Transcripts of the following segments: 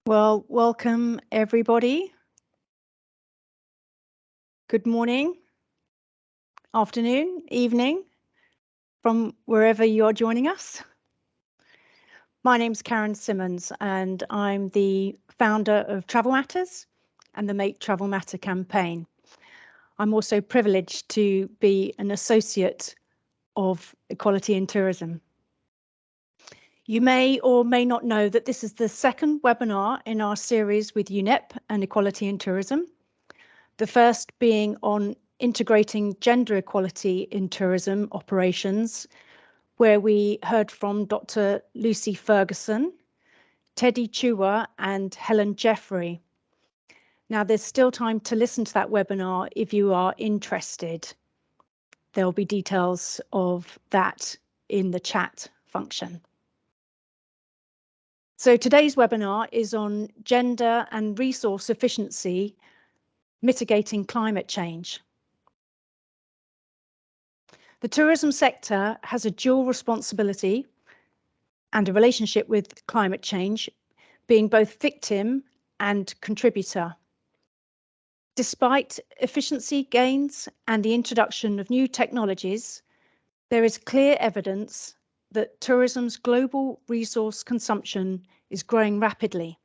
Well, welcome everybody. Good morning, afternoon, evening, from wherever you are joining us. My name's Karen Simmons and I'm the founder of Travel Matters and the Make Travel Matter campaign. I'm also privileged to be an associate of Equality in Tourism. You may or may not know that this is the second webinar in our series with UNEP and Equality in Tourism. The first being on integrating gender equality in tourism operations, where we heard from Dr. Lucy Ferguson, Teddy Chua and Helen Jeffrey. Now, there's still time to listen to that webinar if you are interested. There'll be details of that in the chat function. So today's webinar is on gender and resource efficiency, mitigating climate change. The tourism sector has a dual responsibility and a relationship with climate change, being both victim and contributor. Despite efficiency gains and the introduction of new technologies, there is clear evidence that tourism's global resource consumption is growing rapidly.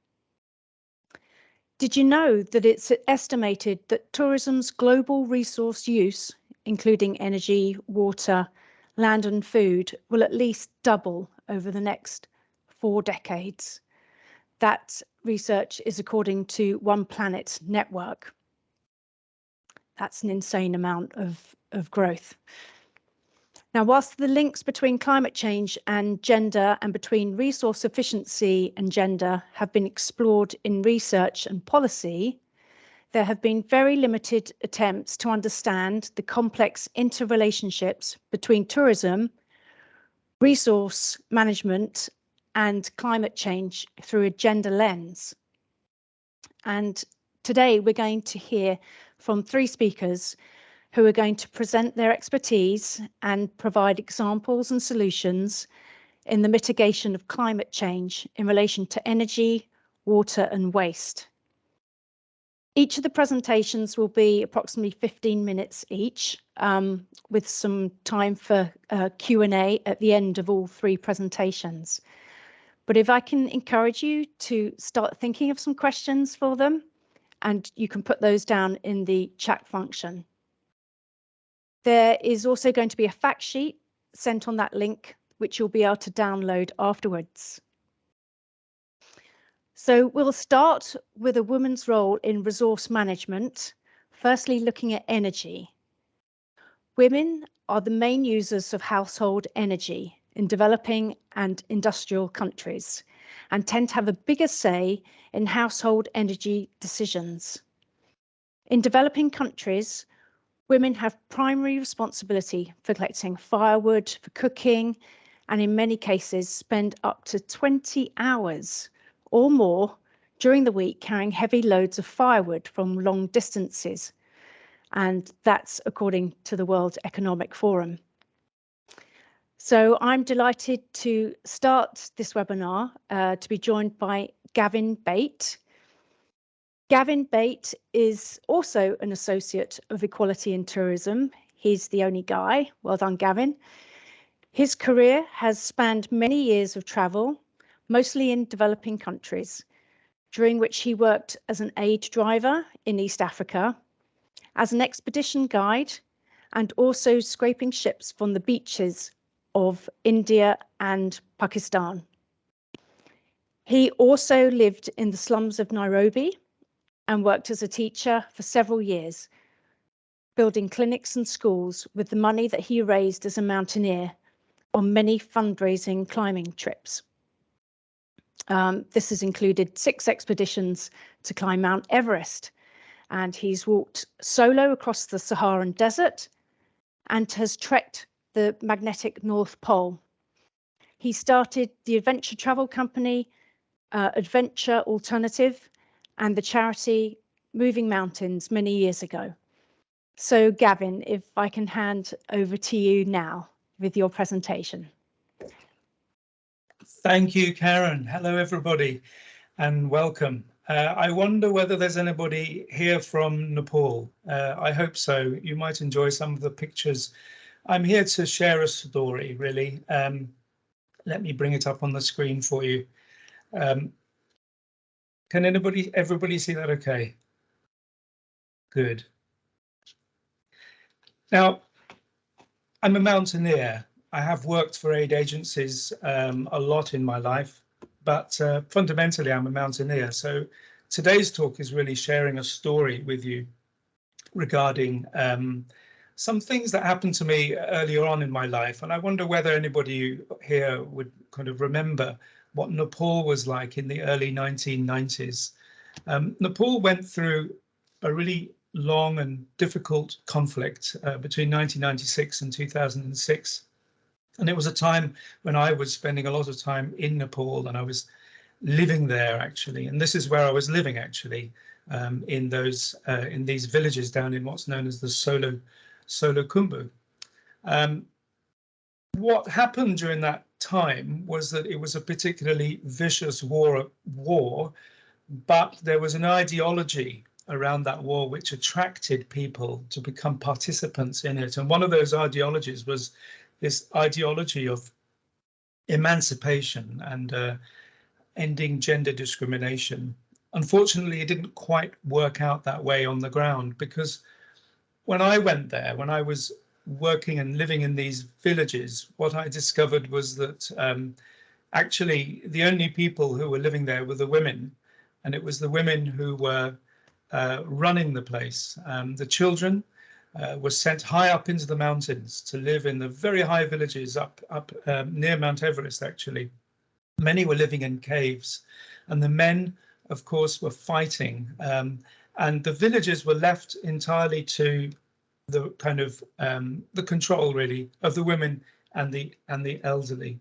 Did you know that it's estimated that tourism's global resource use, including energy, water, land and food, will at least double over the next 4 decades? That research is according to One Planet Network. That's an insane amount of growth. Now, whilst the links between climate change and gender and between resource efficiency and gender have been explored in research and policy, there have been very limited attempts to understand the complex interrelationships between tourism, resource management, and climate change through a gender lens. And today we're going to hear from 3 speakers who are going to present their expertise and provide examples and solutions in the mitigation of climate change in relation to energy, water and waste. Each of the presentations will be approximately 15 minutes each, with some time for Q&A at the end of all 3 presentations. But if I can encourage you to start thinking of some questions for them, and you can put those down in the chat function. There is also going to be a fact sheet sent on that link, which you'll be able to download afterwards. So we'll start with a woman's role in resource management, firstly looking at energy. Women are the main users of household energy in developing and industrial countries and tend to have a bigger say in household energy decisions. In developing countries, women have primary responsibility for collecting firewood, for cooking, and in many cases spend up to 20 hours or more during the week carrying heavy loads of firewood from long distances. And that's according to the World Economic Forum. So I'm delighted to start this webinar to be joined by Gavin Bate. Gavin Bate is also an associate of Equality in Tourism. He's the only guy. Well done, Gavin. His career has spanned many years of travel, mostly in developing countries, during which he worked as an aid driver in East Africa, as an expedition guide, and also scraping ships from the beaches of India and Pakistan. He also lived in the slums of Nairobi and worked as a teacher for several years, building clinics and schools with the money that he raised as a mountaineer on many fundraising climbing trips. This has included 6 expeditions to climb Mount Everest, and he's walked solo across the Saharan desert and has trekked the magnetic North Pole. He started the adventure travel company, Adventure Alternative, and the charity Moving Mountains many years ago. So Gavin, if I can hand over to you now with your presentation. Thank you, Karen. Hello, everybody. and welcome. I wonder whether there's anybody here from Nepal. I hope so. You might enjoy some of the pictures. I'm here to share a story, really. Let me bring it up on the screen for you. Can everybody see that okay? Good. Now, I'm a mountaineer. I have worked for aid agencies a lot in my life, but fundamentally I'm a mountaineer. So today's talk is really sharing a story with you regarding some things that happened to me earlier on in my life. And I wonder whether anybody here would kind of remember what Nepal was like in the early 1990s. Nepal went through a really long and difficult conflict between 1996 and 2006. And it was a time when I was spending a lot of time in Nepal, and I was living there actually. And this is where I was living actually, in these villages down in what's known as the Solo Khumbu. What happened during that time was that it was a particularly vicious war, but there was an ideology around that war which attracted people to become participants in it. And one of those ideologies was this ideology of emancipation and ending gender discrimination. Unfortunately, it didn't quite work out that way on the ground, because when I went there, when I was working and living in these villages, what I discovered was that actually the only people who were living there were the women, and it was the women who were running the place. The children were sent high up into the mountains to live in the very high villages up near Mount Everest, actually. Many were living in caves, and the men, of course, were fighting. And the villages were left entirely to the kind of the control, really, of the women and the elderly.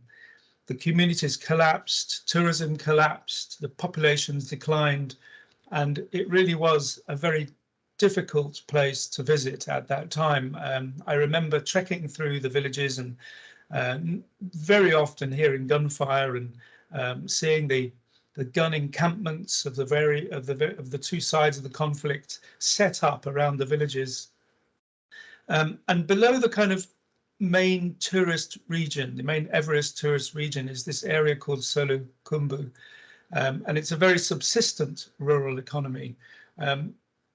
The communities collapsed, tourism collapsed, the populations declined, and it really was a very difficult place to visit at that time. I remember trekking through the villages and very often hearing gunfire and seeing the gun encampments of the two sides of the conflict set up around the villages. And below the kind of main tourist region, the main Everest tourist region, is this area called Solo Khumbu. And it's a very subsistent rural economy.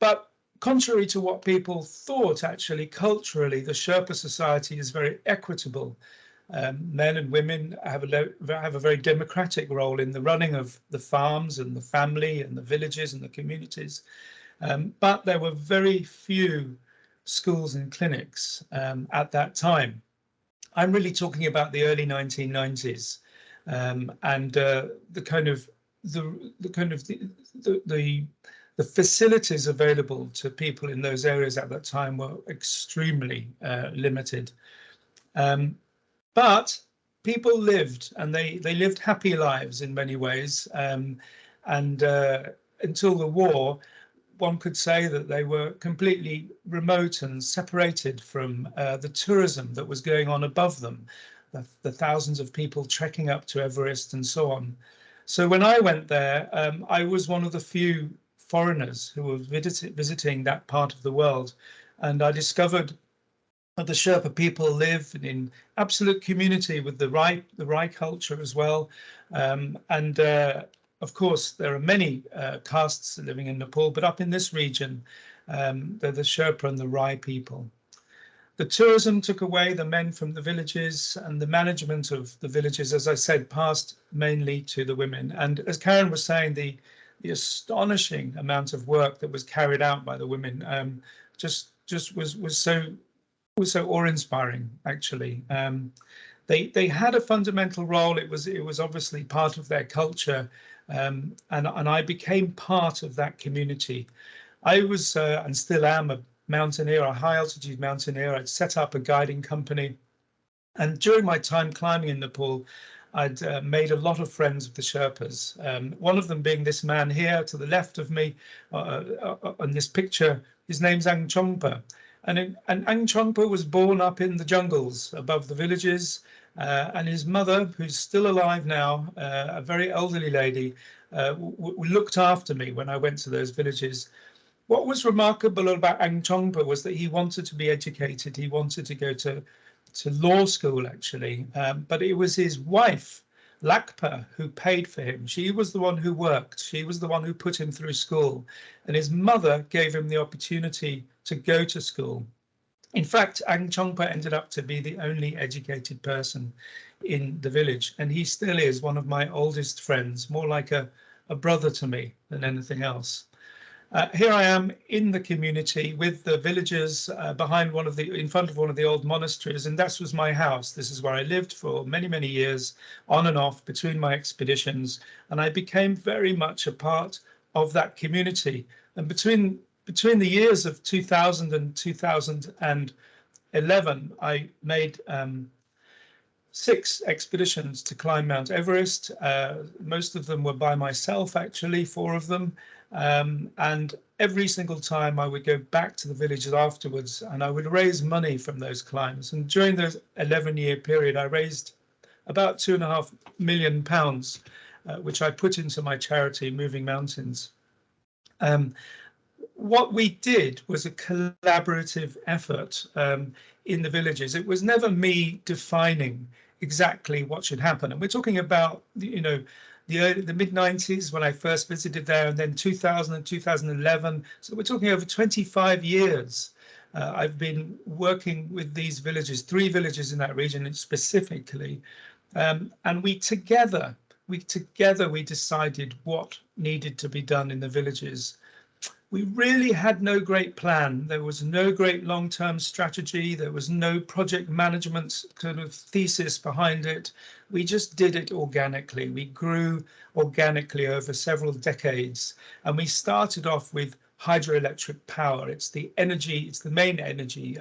But contrary to what people thought, actually, culturally, the Sherpa society is very equitable. Men and women have a very democratic role in the running of the farms and the family and the villages and the communities. But there were very few schools and clinics at that time. I'm really talking about the early 1990s, and the facilities available to people in those areas at that time were extremely limited. But people lived, and they lived happy lives in many ways. And until the war, one could say that they were completely remote and separated from the tourism that was going on above them, the thousands of people trekking up to Everest and so on. So when I went there, I was one of the few foreigners who were visiting that part of the world, and I discovered that the Sherpa people live in absolute community with the Rai culture as well, and of course, there are many castes living in Nepal, but up in this region, they're the Sherpa and the Rai people. The tourism took away the men from the villages, and the management of the villages, as I said, passed mainly to the women. And as Karen was saying, the astonishing amount of work that was carried out by the women just was so awe-inspiring, actually. They had a fundamental role. It was obviously part of their culture, and I became part of that community. I was and still am a mountaineer, a high altitude mountaineer. I'd set up a guiding company, and during my time climbing in Nepal, I'd made a lot of friends with the Sherpas. One of them being this man here to the left of me on this picture. His name's Ang Chongpa. And Ang Chongpa was born up in the jungles above the villages. and his mother, who's still alive now, a very elderly lady, looked after me when I went to those villages. What was remarkable about Ang Chongpa was that he wanted to be educated. He wanted to go to law school, actually, but it was his wife, Lakpa, who paid for him. She was the one who worked. She was the one who put him through school, and his mother gave him the opportunity to go to school. In fact, Ang Chongpa ended up to be the only educated person in the village, and he still is one of my oldest friends, more like a brother to me than anything else. Here I am in the community with the villagers in front of one of the old monasteries, and that was my house. This is where I lived for many, many years, on and off between my expeditions, and I became very much a part of that community. And between the years of 2000 and 2011, I made 6 expeditions to climb Mount Everest. Most of them were by myself, actually, 4 of them. And every single time I would go back to the villages afterwards and I would raise money from those climbs. And during the 11-year period, I raised about £2.5 million, which I put into my charity, Moving Mountains. What we did was a collaborative effort in the villages. It was never me defining exactly what should happen. And we're talking about, the mid-90s when I first visited there, and then 2000 and 2011. So we're talking over 25 years. I've been working with these villages, 3 villages in that region specifically. And we together decided what needed to be done in the villages. We really had no great plan. There was no great long-term strategy. There was no project management kind of thesis behind it. We just did it organically. We grew organically over several decades. And we started off with hydroelectric power. It's the main energy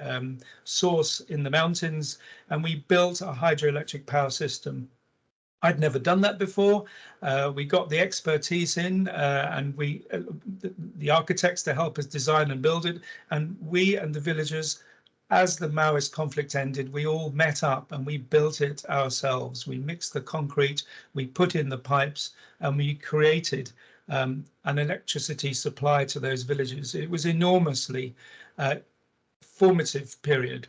source in the mountains. And we built a hydroelectric power system. I'd never done that before. We got the expertise in and the architects to help us design and build it. And we and the villagers, as the Maoist conflict ended, we all met up and we built it ourselves. We mixed the concrete, we put in the pipes, and we created an electricity supply to those villages. It was enormously formative period.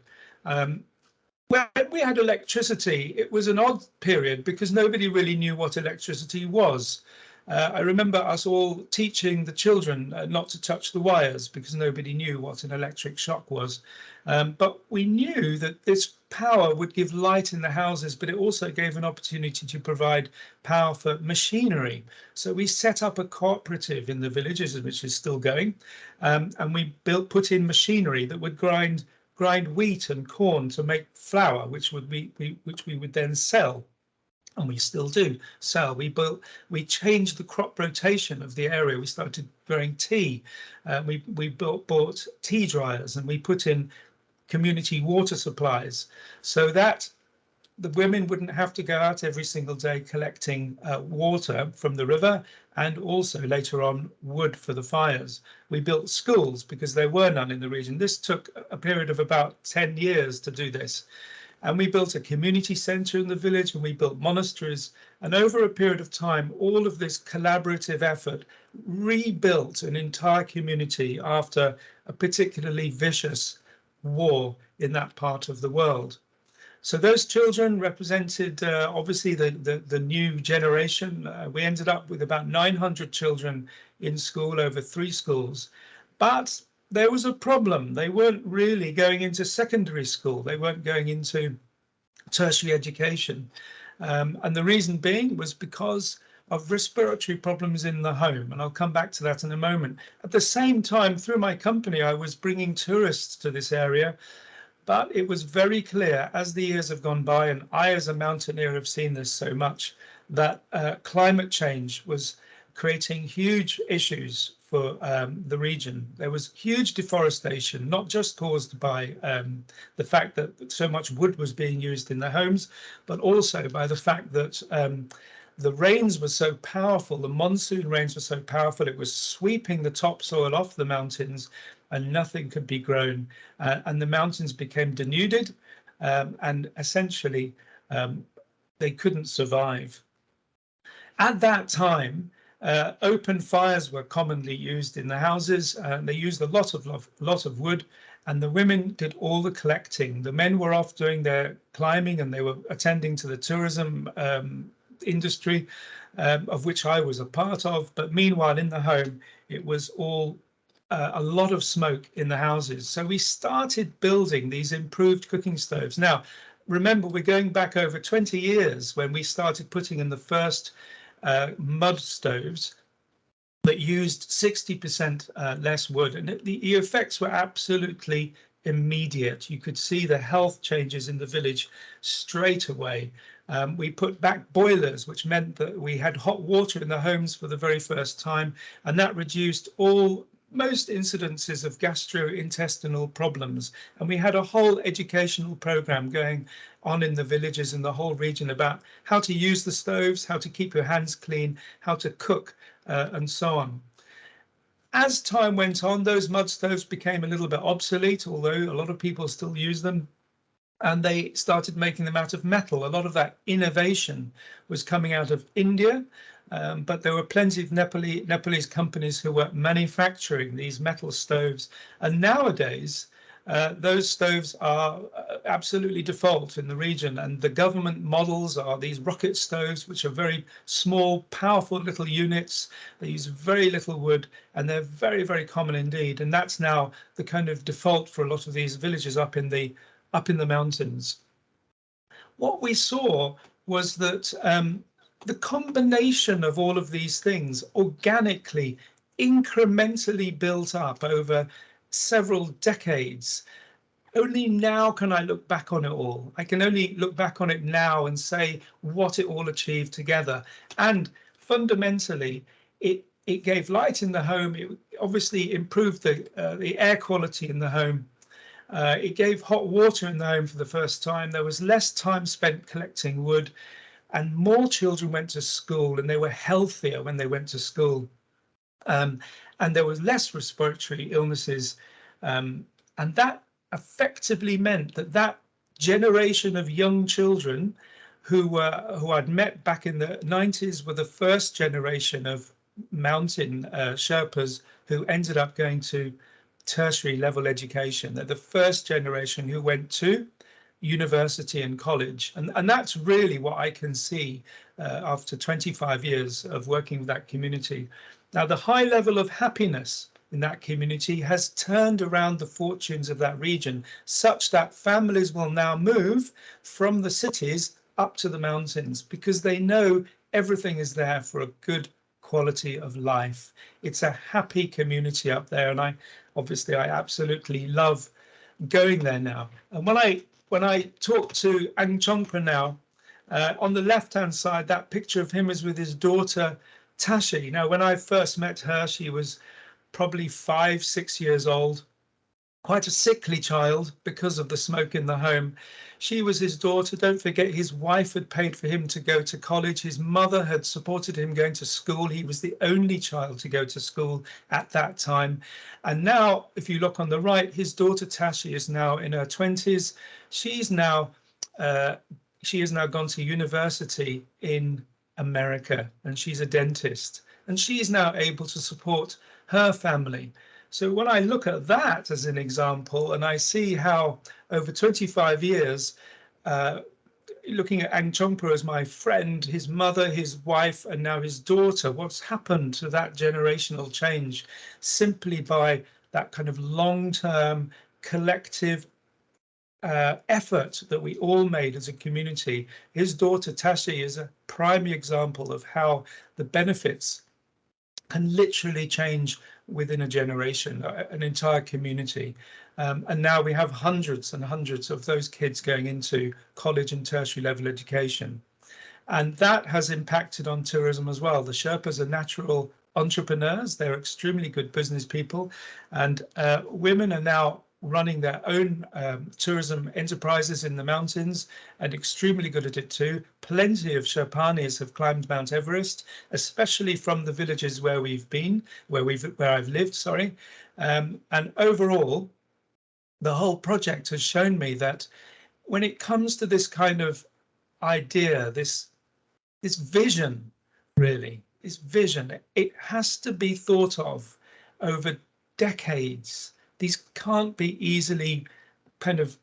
When we had electricity, it was an odd period because nobody really knew what electricity was. I remember us all teaching the children not to touch the wires because nobody knew what an electric shock was. But we knew that this power would give light in the houses, but it also gave an opportunity to provide power for machinery. So we set up a cooperative in the villages, which is still going, and we put in machinery that would grind wheat and corn to make flour, which we would then sell, and we still do sell. We changed the crop rotation of the area. We started growing tea. We bought tea dryers, and we put in community water supplies so that the women wouldn't have to go out every single day collecting water from the river, and also later on wood for the fires. We built schools because there were none in the region. This took a period of about 10 years to do this. And we built a community centre in the village, and we built monasteries. And over a period of time, all of this collaborative effort rebuilt an entire community after a particularly vicious war in that part of the world. So those children represented obviously the new generation. We ended up with about 900 children in school, over 3 schools. But there was a problem. They weren't really going into secondary school. They weren't going into tertiary education. And the reason being was because of respiratory problems in the home. And I'll come back to that in a moment. At the same time, through my company, I was bringing tourists to this area. But it was very clear as the years have gone by, and I as a mountaineer have seen this so much, that climate change was creating huge issues for the region. There was huge deforestation, not just caused by the fact that so much wood was being used in the homes, but also by the fact that the rains were so powerful, the monsoon rains were so powerful, it was sweeping the topsoil off the mountains and nothing could be grown. And the mountains became denuded, and essentially they couldn't survive. At that time, open fires were commonly used in the houses. They used a lot of wood, and the women did all the collecting. The men were off doing their climbing, and they were attending to the tourism industry, of which I was a part of. But meanwhile, in the home, it was all a lot of smoke in the houses. So we started building these improved cooking stoves. Now, remember, we're going back over 20 years when we started putting in the first mud stoves that used 60% less wood, and the effects were absolutely immediate. You could see the health changes in the village straight away. We put back boilers, which meant that we had hot water in the homes for the very first time, and that reduced most incidences of gastrointestinal problems. And we had a whole educational program going on in the villages in the whole region about how to use the stoves, how to keep your hands clean, how to cook, and so on. As time went on, those mud stoves became a little bit obsolete, although a lot of people still use them, and they started making them out of metal. A lot of that innovation was coming out of India, but there were plenty of Nepalese companies who were manufacturing these metal stoves. And nowadays, those stoves are absolutely default in the region, and the government models are these rocket stoves, which are very small, powerful little units. They use very little wood, and they're very, very common indeed. And that's now the kind of default for a lot of these villages up in the mountains. What we saw was that the combination of all of these things organically, incrementally built up over several decades. Only now can I look back on it all. I can only look back on it now and say what it all achieved together. And fundamentally, it gave light in the home. It obviously improved the air quality in the home. It gave hot water in the home for the first time. There was less time spent collecting wood, and more children went to school, and they were healthier when they went to school. And there was less respiratory illnesses. And that effectively meant that generation of young children who I'd met back in the 90s were the first generation of mountain Sherpas who ended up going to tertiary level education. They're the first generation who went to university and college, and that's really what I can see after 25 years of working with that community. Now, the high level of happiness in that community has turned around the fortunes of that region, such that families will now move from the cities up to the mountains because they know everything is there for a good quality of life. It's a happy community up there, and I absolutely love going there now. And when I talk to Ang Chongpa now, on the left-hand side, that picture of him is with his daughter Tashi. Now, when I first met her, she was probably 5-6 years old, quite a sickly child because of the smoke in the home. She was his daughter. Don't forget, his wife had paid for him to go to college. His mother had supported him going to school. He was the only child to go to school at that time. And now, if you look on the right, his daughter Tashi is now in her 20s. She has now gone to university in America, and she's a dentist, and she's now able to support her family. So when I look at that as an example, and I see how over 25 years, looking at Ang Chongpa as my friend, his mother, his wife, and now his daughter, what's happened to that generational change simply by that kind of long-term collective effort that we all made as a community. His daughter Tashi is a prime example of how the benefits can literally change within a generation, an entire community. And now we have hundreds and hundreds of those kids going into college and tertiary level education. And that has impacted on tourism as well. The Sherpas are natural entrepreneurs. They're extremely good business people. And women are now running their own tourism enterprises in the mountains, and extremely good at it too. Plenty of Sherpanis have climbed Mount Everest, especially from the villages where we've been, where I've lived, sorry. And overall, the whole project has shown me that when it comes to this kind of idea, this vision, really, this vision, it has to be thought of over decades. These can't be easily kind of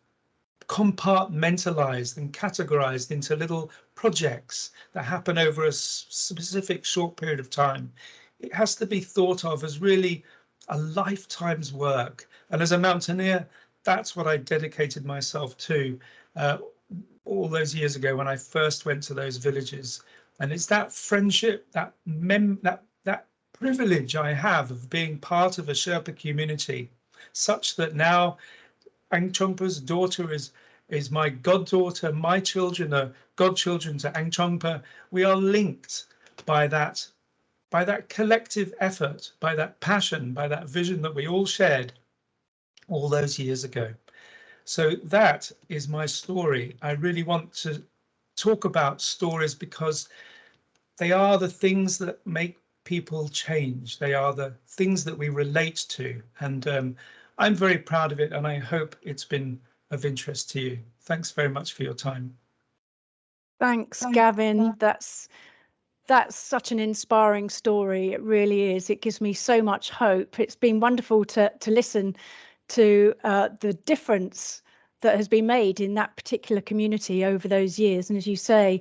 compartmentalized and categorized into little projects that happen over a specific short period of time. It has to be thought of as really a lifetime's work. And as a mountaineer, that's what I dedicated myself to all those years ago when I first went to those villages. And it's that friendship, that privilege I have of being part of a Sherpa community, such that now Angchongpa's daughter is my goddaughter. My children are godchildren to Angchongpa. We are linked by that collective effort, by that passion, by that vision that we all shared all those years ago. So that is my story. I really want to talk about stories because they are the things that make people change. They are the things that we relate to. And I'm very proud of it, and I hope it's been of interest to you. Thanks very much for your time. Thanks, Gavin. That's such an inspiring story. It really is. It gives me so much hope. It's been wonderful to listen to the difference that has been made in that particular community over those years. And as you say,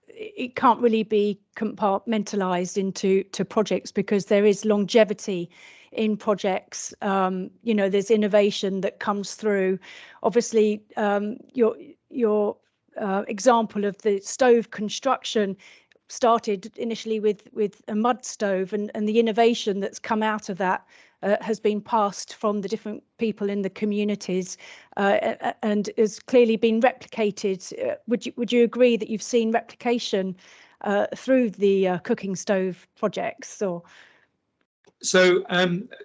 it can't really be compartmentalized into projects because there is longevity in projects. You know, there's innovation that comes through. Obviously, your example of the stove construction started initially with a mud stove, and the innovation that's come out of that has been passed from the different people in the communities and has clearly been replicated. Would you agree that you've seen replication through the cooking stove projects? Or so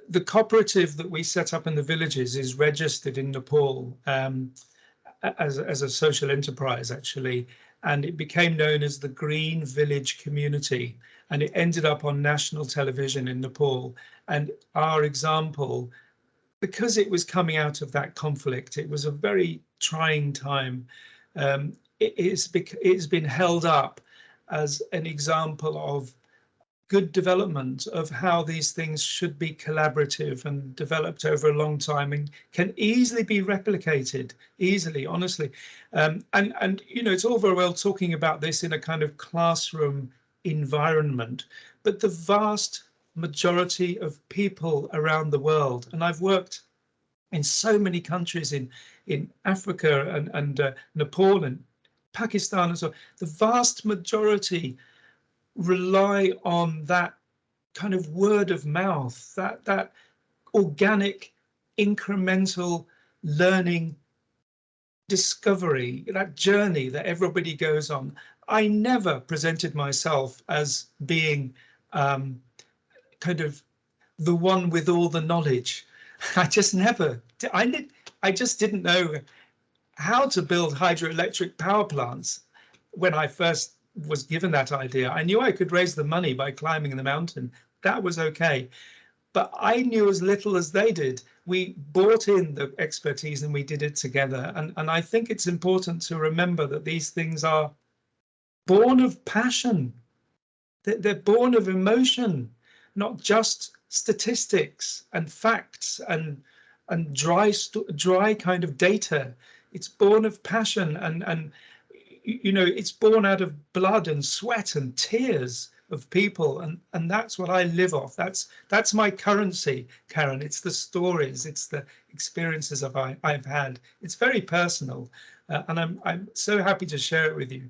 the cooperative that we set up in the villages is registered in Nepal as a social enterprise, actually, and it became known as the Green Village Community, and it ended up on national television in Nepal. And our example, because it was coming out of that conflict, it was a very trying time. It's been held up as an example of good development of how these things should be collaborative and developed over a long time and can easily be replicated, easily, honestly. And you know, it's all very well talking about this in a kind of classroom environment, but the vast majority of people around the world, and I've worked in so many countries in Africa and Nepal and Pakistan as well, the vast majority rely on that kind of word of mouth, that organic, incremental learning, discovery, that journey that everybody goes on. I never presented myself as being kind of the one with all the knowledge. I just never, I just didn't know how to build hydroelectric power plants when I first was given that idea. I knew I could raise the money by climbing the mountain. That was okay. But I knew as little as they did. We brought in the expertise and we did it together. And I think it's important to remember that these things are born of passion. They're born of emotion, not just statistics and facts and dry kind of data. It's born of passion and you know, it's born out of blood and sweat and tears of people, and that's what I live off. That's my currency, Karen. It's the stories, it's the experiences I've had. It's very personal, and I'm so happy to share it with you.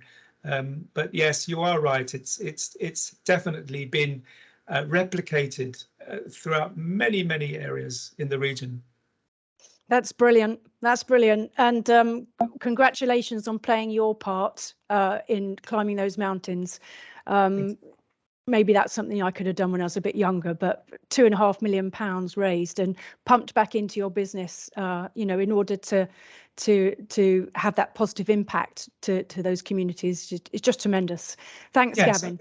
But yes, you are right. It's definitely been replicated throughout many areas in the region. that's brilliant. That's brilliant. And congratulations on playing your part in climbing those mountains. Maybe that's something I could have done when I was a bit younger, but £2.5 million raised and pumped back into your business, you know, in order to have that positive impact to those communities. It's just tremendous. Thanks, Yes. Gavin.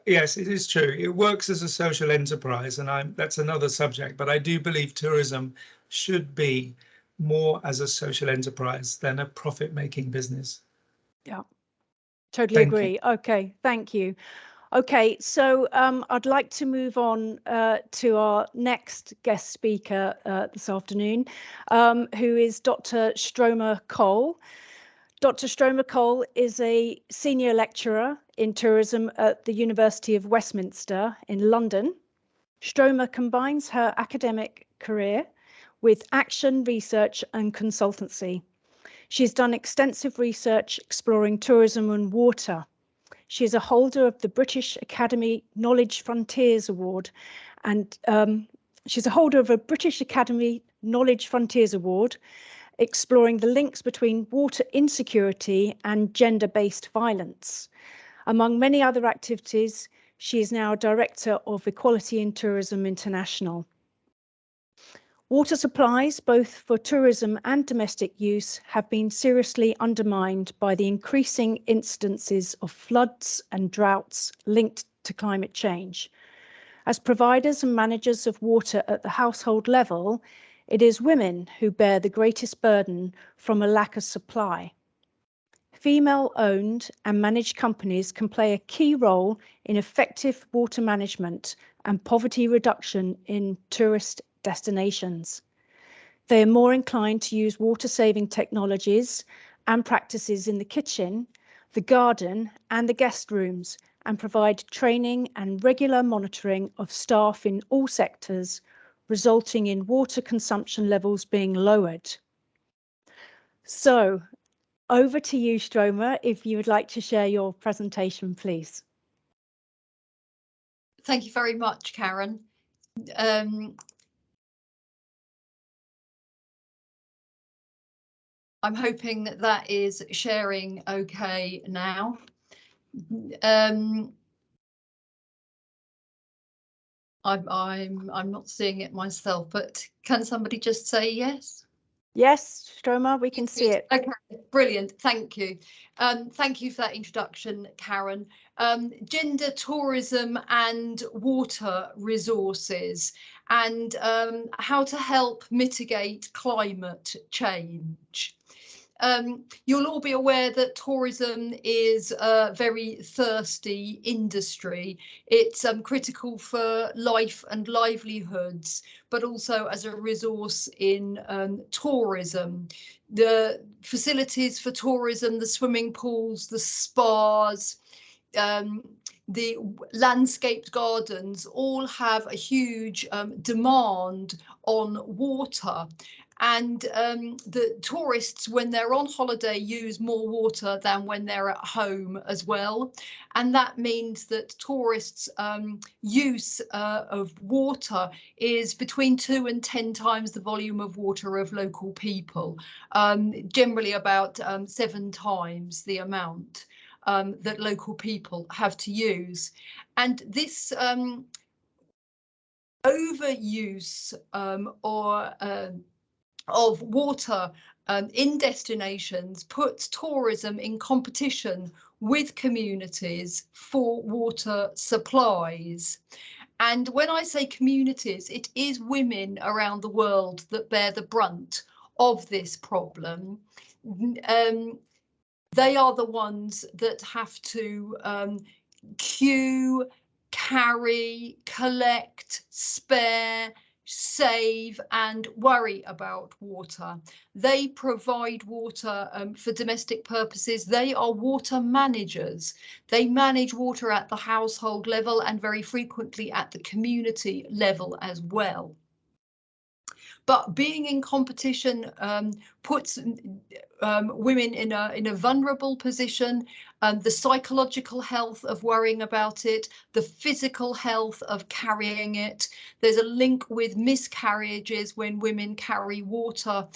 Yes, it is true. It works as a social enterprise, and that's another subject. But I do believe tourism should be more as a social enterprise than a profit-making business. Yeah, totally Thank agree. you. Okay, thank you. Okay, so I'd like to move on to our next guest speaker this afternoon, who is Dr. Stroma Cole. Dr. Stroma Cole is a senior lecturer in tourism at the University of Westminster in London. Stroma combines her academic career with action, research and consultancy. She's done extensive research exploring tourism and water. She is a holder of the British Academy Knowledge Frontiers Award, and she's a holder of a British Academy Knowledge Frontiers Award, exploring the links between water insecurity and gender-based violence. Among many other activities, she is now Director of Equality in Tourism International. Water supplies, both for tourism and domestic use, have been seriously undermined by the increasing incidences of floods and droughts linked to climate change. As providers and managers of water at the household level, it is women who bear the greatest burden from a lack of supply. Female-owned and managed companies can play a key role in effective water management and poverty reduction in tourist destinations. They are more inclined to use water-saving technologies and practices in the kitchen, the garden, and the guest rooms, and provide training and regular monitoring of staff in all sectors, resulting in water consumption levels being lowered. So, over to you, Stroma, if you would like to share your presentation, please. Thank you very much, Karen. I'm hoping that that is sharing okay now. I'm not seeing it myself, but can somebody just say yes? Yes, Stroma, we can see it. Okay, brilliant. Thank you. Thank you for that introduction, Karen. Gender, tourism and water resources, and how to help mitigate climate change. You'll all be aware that tourism is a very thirsty industry. It's critical for life and livelihoods, but also as a resource in tourism. The facilities for tourism, the swimming pools, the spas, the landscaped gardens all have a huge demand on water. And the tourists, when they're on holiday, use more water than when they're at home as well. And that means that tourists' use of water is between 2 and 10 times the volume of water of local people, generally about 7 times the amount that local people have to use. And this overuse of water in destinations puts tourism in competition with communities for water supplies. And when I say communities, it is women around the world that bear the brunt of this problem. They are the ones that have to queue, carry, collect, spare, save and worry about water. They provide water for domestic purposes. They are water managers. They manage water at the household level and very frequently at the community level as well. But being in competition puts women in a vulnerable position. The psychological health of worrying about it, the physical health of carrying it. There's a link with miscarriages when women carry water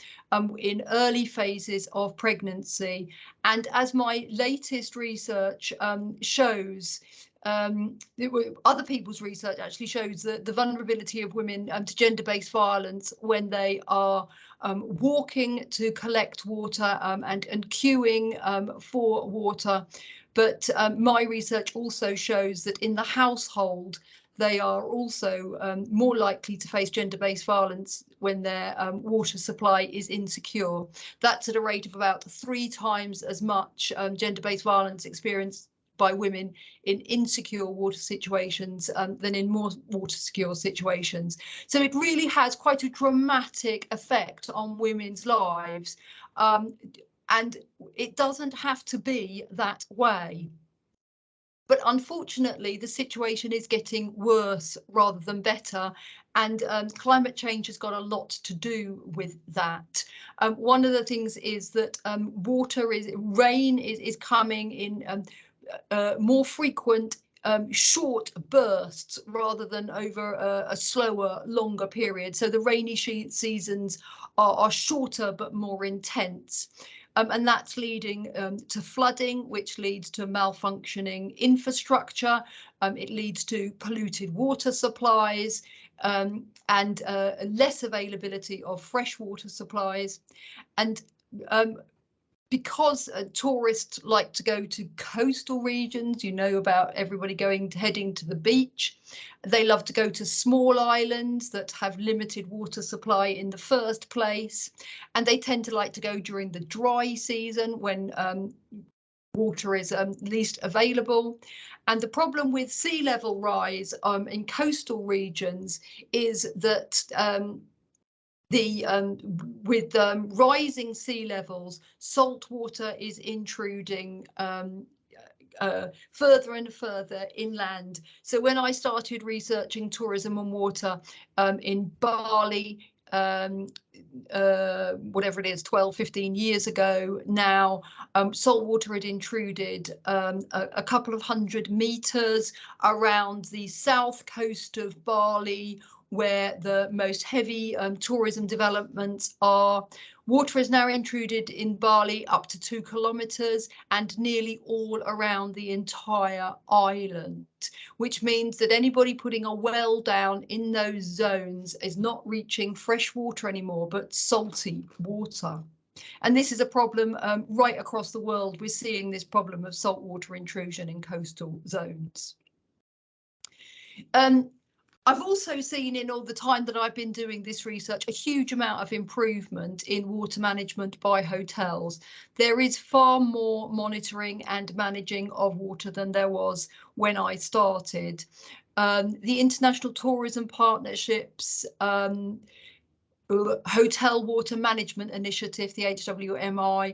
in early phases of pregnancy. And as my latest research shows, other people's research actually shows that the vulnerability of women to gender-based violence when they are walking to collect water and queuing for water. But my research also shows that in the household, they are also more likely to face gender-based violence when their water supply is insecure. That's at a rate of about 3 times as much gender-based violence experienced by women in insecure water situations than in more water secure situations. So it really has quite a dramatic effect on women's lives, and it doesn't have to be that way. But unfortunately, the situation is getting worse rather than better, and climate change has got a lot to do with that. One of the things is that rain is coming in more frequent short bursts rather than over a slower, longer period. So the rainy seasons are shorter but more intense. And that's leading to flooding, which leads to malfunctioning infrastructure. It leads to polluted water supplies and less availability of fresh water supplies. And because tourists like to go to coastal regions, you know about everybody heading to the beach. They love to go to small islands that have limited water supply in the first place, and they tend to like to go during the dry season when water is least available. And the problem with sea level rise in coastal regions is that with rising sea levels, salt water is intruding further and further inland. So when I started researching tourism and water in Bali, whatever it is, 12, 15 years ago now, salt water had intruded a couple of 100 meters around the south coast of Bali, where the most heavy tourism developments are. Water is now intruded in Bali up to 2 kilometers and nearly all around the entire island, which means that anybody putting a well down in those zones is not reaching fresh water anymore, but salty water. And this is a problem right across the world. We're seeing this problem of saltwater intrusion in coastal zones. I've also seen in all the time that I've been doing this research a huge amount of improvement in water management by hotels. There is far more monitoring and managing of water than there was when I started. The International Tourism Partnerships Hotel Water Management Initiative, the HWMI,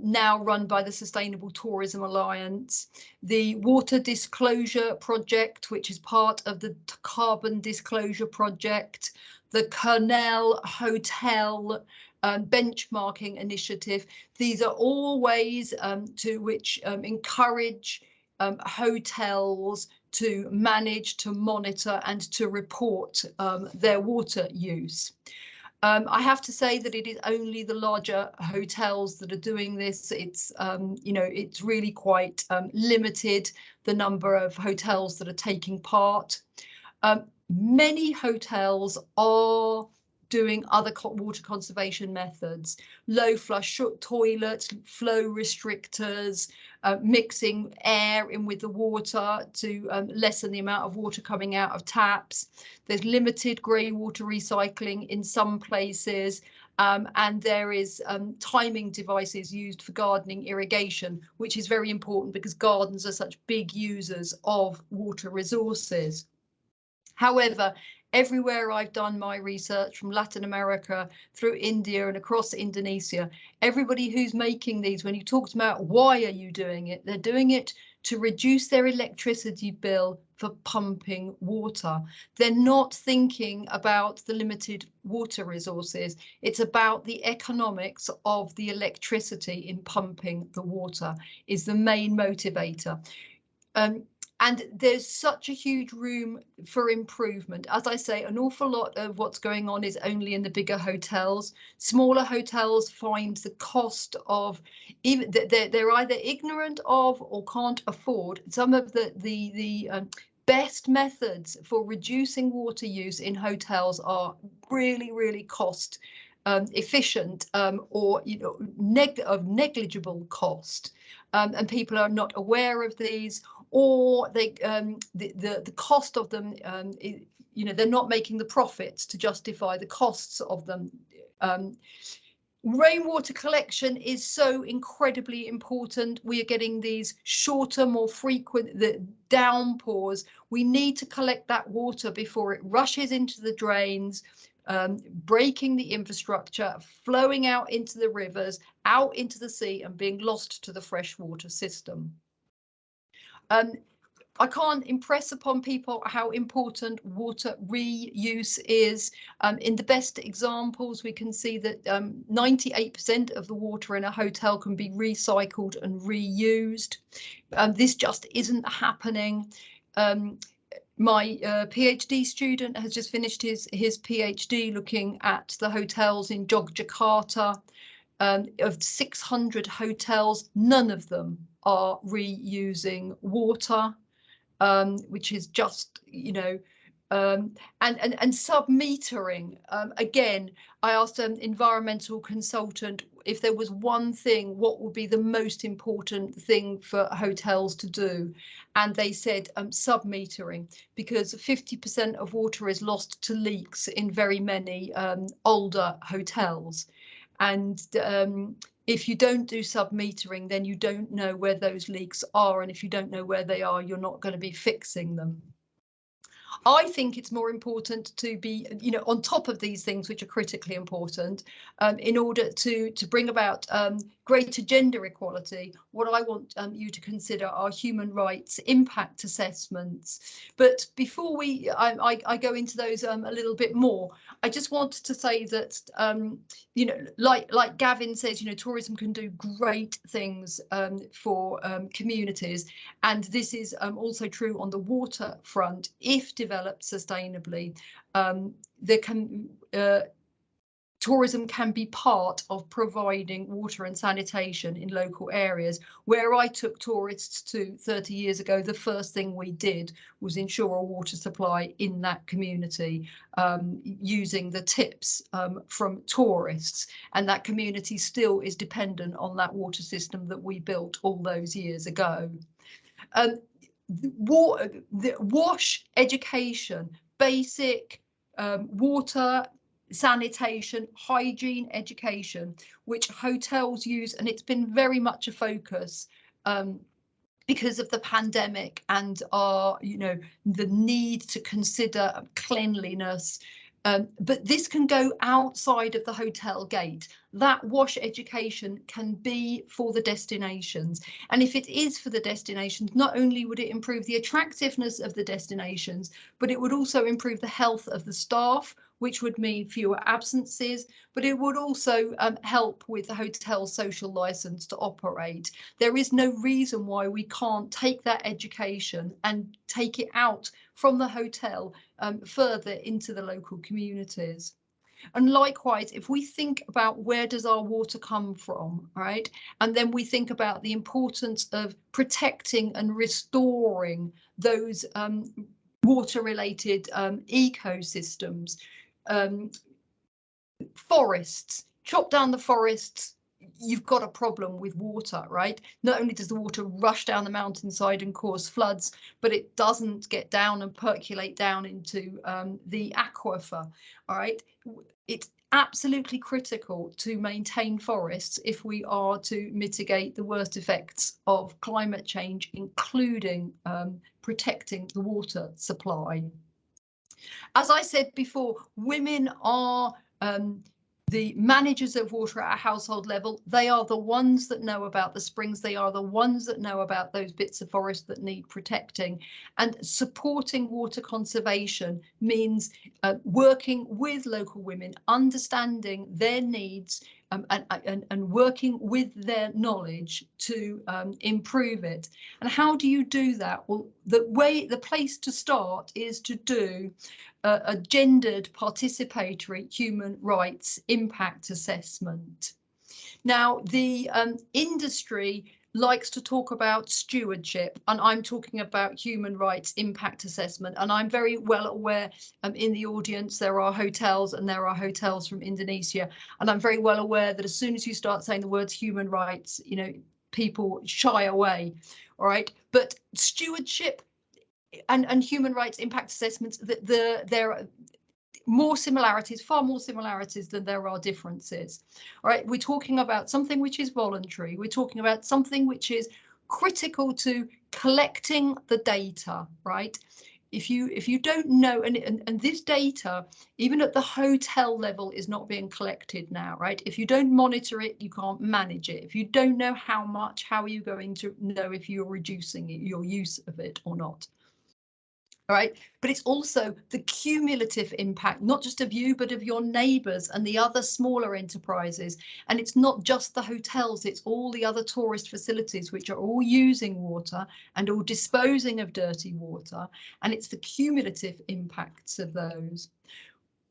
now run by the Sustainable Tourism Alliance, the Water Disclosure Project, which is part of the Carbon Disclosure Project, the Cornell Hotel Benchmarking Initiative. These are all ways to which encourage hotels to manage, to monitor and to report their water use. I have to say that it is only the larger hotels that are doing this. It's, it's really quite limited, the number of hotels that are taking part. Many hotels are doing other water conservation methods, low flush toilets, flow restrictors, mixing air in with the water to lessen the amount of water coming out of taps. There's limited grey water recycling in some places, and there is timing devices used for gardening irrigation, which is very important because gardens are such big users of water resources. However, everywhere I've done my research, from Latin America through India and across Indonesia, everybody who's making these, when you talk about why are you doing it, they're doing it to reduce their electricity bill for pumping water. They're not thinking about the limited water resources. It's about the economics of the electricity in pumping the water is the main motivator. And there's such a huge room for improvement. As I say, an awful lot of what's going on is only in the bigger hotels. Smaller hotels find the cost of, even they're either ignorant of or can't afford some of the best methods for reducing water use in hotels are really cost efficient or of negligible cost. and people are not aware of these, or they the cost of them, you know, they're not making the profits to justify the costs of them. Rainwater collection is so incredibly important. We are getting these shorter, more frequent downpours. We need to collect that water before it rushes into the drains, breaking the infrastructure, flowing out into the rivers, out into the sea, and being lost to the freshwater system. I can't impress upon people how important water reuse is. In the best examples, we can see that 98% of the water in a hotel can be recycled and reused. This just isn't happening. My PhD student has just finished his PhD looking at the hotels in Yogyakarta. Of 600 hotels, none of them are reusing water. Which is just, you know, and sub-metering. Again, I asked an environmental consultant if there was one thing, what would be the most important thing for hotels to do? And they said sub-metering, because 50% of water is lost to leaks in very many older hotels. And if you don't do sub-metering, then you don't know where those leaks are. And if you don't know where they are, you're not going to be fixing them. I think it's more important to be, you know, on top of these things which are critically important, in order to bring about greater gender equality. What I want you to consider are human rights impact assessments. But before I go into those a little bit more, I just want to say that you know, like Gavin says, you know, tourism can do great things for communities, and this is also true on the water front. If developed sustainably, there can tourism can be part of providing water and sanitation in local areas. Where I took tourists to 30 years ago, the first thing we did was ensure a water supply in that community, using the tips from tourists, and that community still is dependent on that water system that we built all those years ago. WASH education, basic water, sanitation, hygiene education, which hotels use, and it's been very much a focus because of the pandemic and our, you know, the need to consider cleanliness. But this can go outside of the hotel gate. That WASH education can be for the destinations. And if it is for the destinations, not only would it improve the attractiveness of the destinations, but it would also improve the health of the staff, which would mean fewer absences, but it would also help with the hotel's social license to operate. There is no reason why we can't take that education and take it out from the hotel further into the local communities. And likewise, if we think about where does our water come from, right? And then we think about the importance of protecting and restoring those water-related ecosystems. Forests, chop down the forests, you've got a problem with water, right? Not only does the water rush down the mountainside and cause floods, but it doesn't get down and percolate down into the aquifer, all right? It's absolutely critical to maintain forests if we are to mitigate the worst effects of climate change, including protecting the water supply. As I said before, women are the managers of water at a household level. They are the ones that know about the springs. They are the ones that know about those bits of forest that need protecting. And supporting water conservation means working with local women, understanding their needs, and working with their knowledge to improve it. And how do you do that? Well, the place to start is to do a gendered participatory human rights impact assessment. Now, the industry likes to talk about stewardship, and I'm talking about human rights impact assessment. And I'm very well aware in the audience there are hotels, and there are hotels from Indonesia, and I'm very well aware that as soon as you start saying the words human rights, you know, people shy away. All right, but stewardship and human rights impact assessments, there are more similarities, far more similarities than there are differences. All right, we're talking about something which is voluntary. We're talking about something which is critical to collecting the data, right? If you don't know, and this data, even at the hotel level, is not being collected now, right? If you don't monitor it, you can't manage it. If you don't know how much, how are you going to know if you're reducing your use of it or not? All right, but it's also the cumulative impact, not just of you, but of your neighbours and the other smaller enterprises. And it's not just the hotels, it's all the other tourist facilities which are all using water and all disposing of dirty water. And it's the cumulative impacts of those.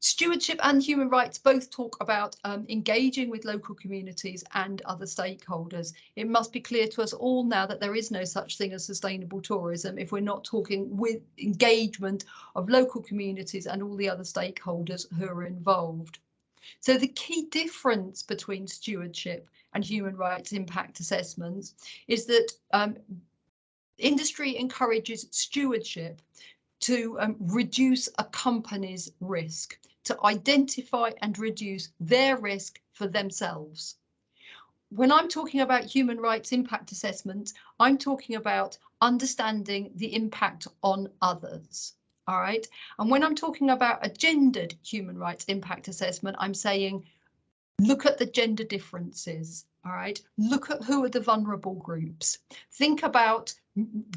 Stewardship and human rights both talk about engaging with local communities and other stakeholders. It must be clear to us all now that there is no such thing as sustainable tourism if we're not talking with engagement of local communities and all the other stakeholders who are involved. So the key difference between stewardship and human rights impact assessments is that industry encourages stewardship to reduce a company's risk, to identify and reduce their risk for themselves. When I'm talking about human rights impact assessment, I'm talking about understanding the impact on others. All right. And when I'm talking about a gendered human rights impact assessment, I'm saying, look at the gender differences. All right. Look at who are the vulnerable groups. Think about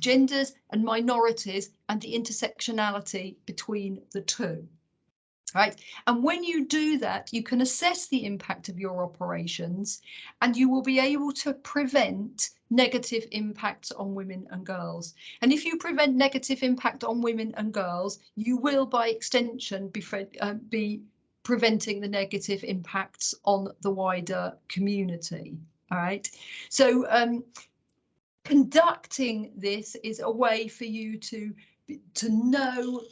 genders and minorities and the intersectionality between the two. Right. And when you do that, you can assess the impact of your operations and you will be able to prevent negative impacts on women and girls. And if you prevent negative impact on women and girls, you will, by extension, be preventing the negative impacts on the wider community. All right. So conducting this is a way for you to know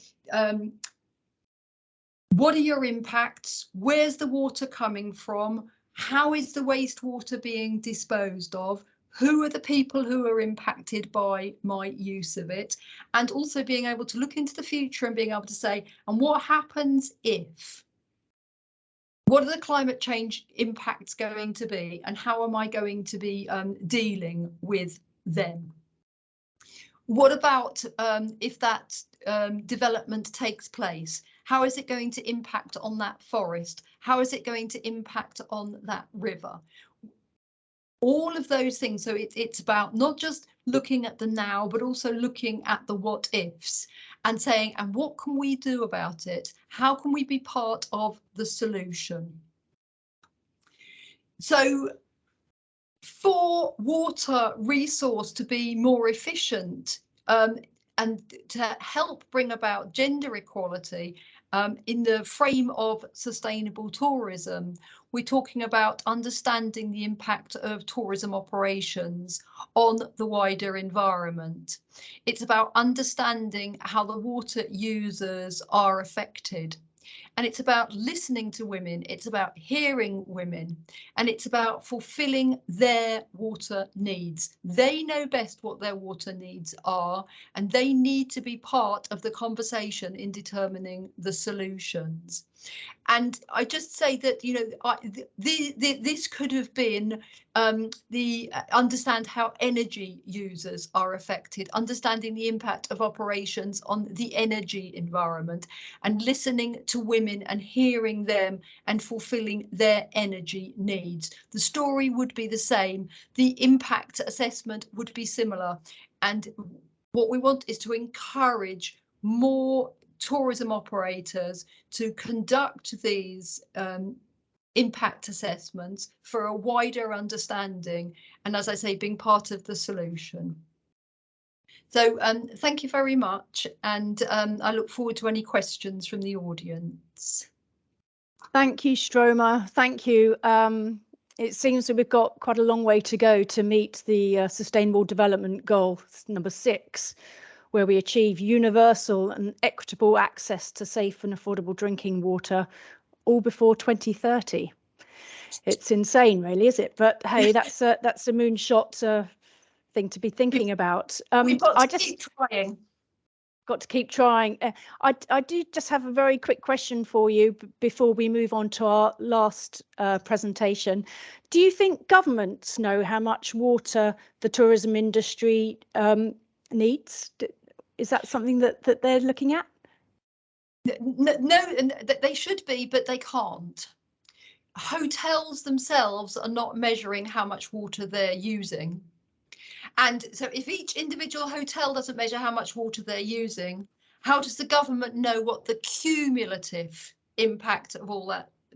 what are your impacts, where's the water coming from, how is the wastewater being disposed of, who are the people who are impacted by my use of it, and also being able to look into the future and being able to say, and what happens if? What are the climate change impacts going to be, and how am I going to be dealing with them? What about if that development takes place? How is it going to impact on that forest? How is it going to impact on that river? All of those things. So it's about not just looking at the now, but also looking at the what ifs and saying, and what can we do about it? How can we be part of the solution? So for water resource to be more efficient and to help bring about gender equality in the frame of sustainable tourism, we're talking about understanding the impact of tourism operations on the wider environment. It's about understanding how the water users are affected. And it's about listening to women, it's about hearing women, and it's about fulfilling their water needs. They know best what their water needs are, and they need to be part of the conversation in determining the solutions. And I just say that, you know, this could have been understand how energy users are affected, understanding the impact of operations on the energy environment, and listening to women and hearing them and fulfilling their energy needs. The story would be the same. The impact assessment would be similar. And what we want is to encourage more tourism operators to conduct these impact assessments for a wider understanding, and as I say, being part of the solution. So thank you very much, and I look forward to any questions from the audience. Thank you, Stroma. Thank you. It seems that we've got quite a long way to go to meet the Sustainable Development Goal number 6, where we achieve universal and equitable access to safe and affordable drinking water, all before 2030. It's insane, really, is it? But hey, that's a moonshot thing to be thinking about. We've got to keep trying. Got to keep trying. I do just have a very quick question for you before we move on to our last presentation. Do you think governments know how much water the tourism industry needs? Is that something that they're looking at? No, they should be, but they can't. Hotels themselves are not measuring how much water they're using. And so if each individual hotel doesn't measure how much water they're using, how does the government know what the cumulative impact of all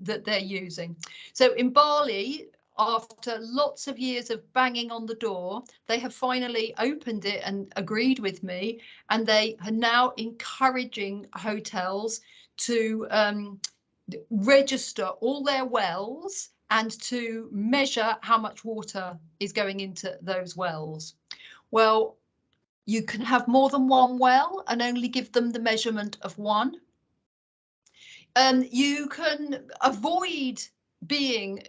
that they're using? So in Bali, after lots of years of banging on the door, they have finally opened it and agreed with me, and they are now encouraging hotels to register all their wells and to measure how much water is going into those wells. Well, you can have more than one well and only give them the measurement of one. You can avoid being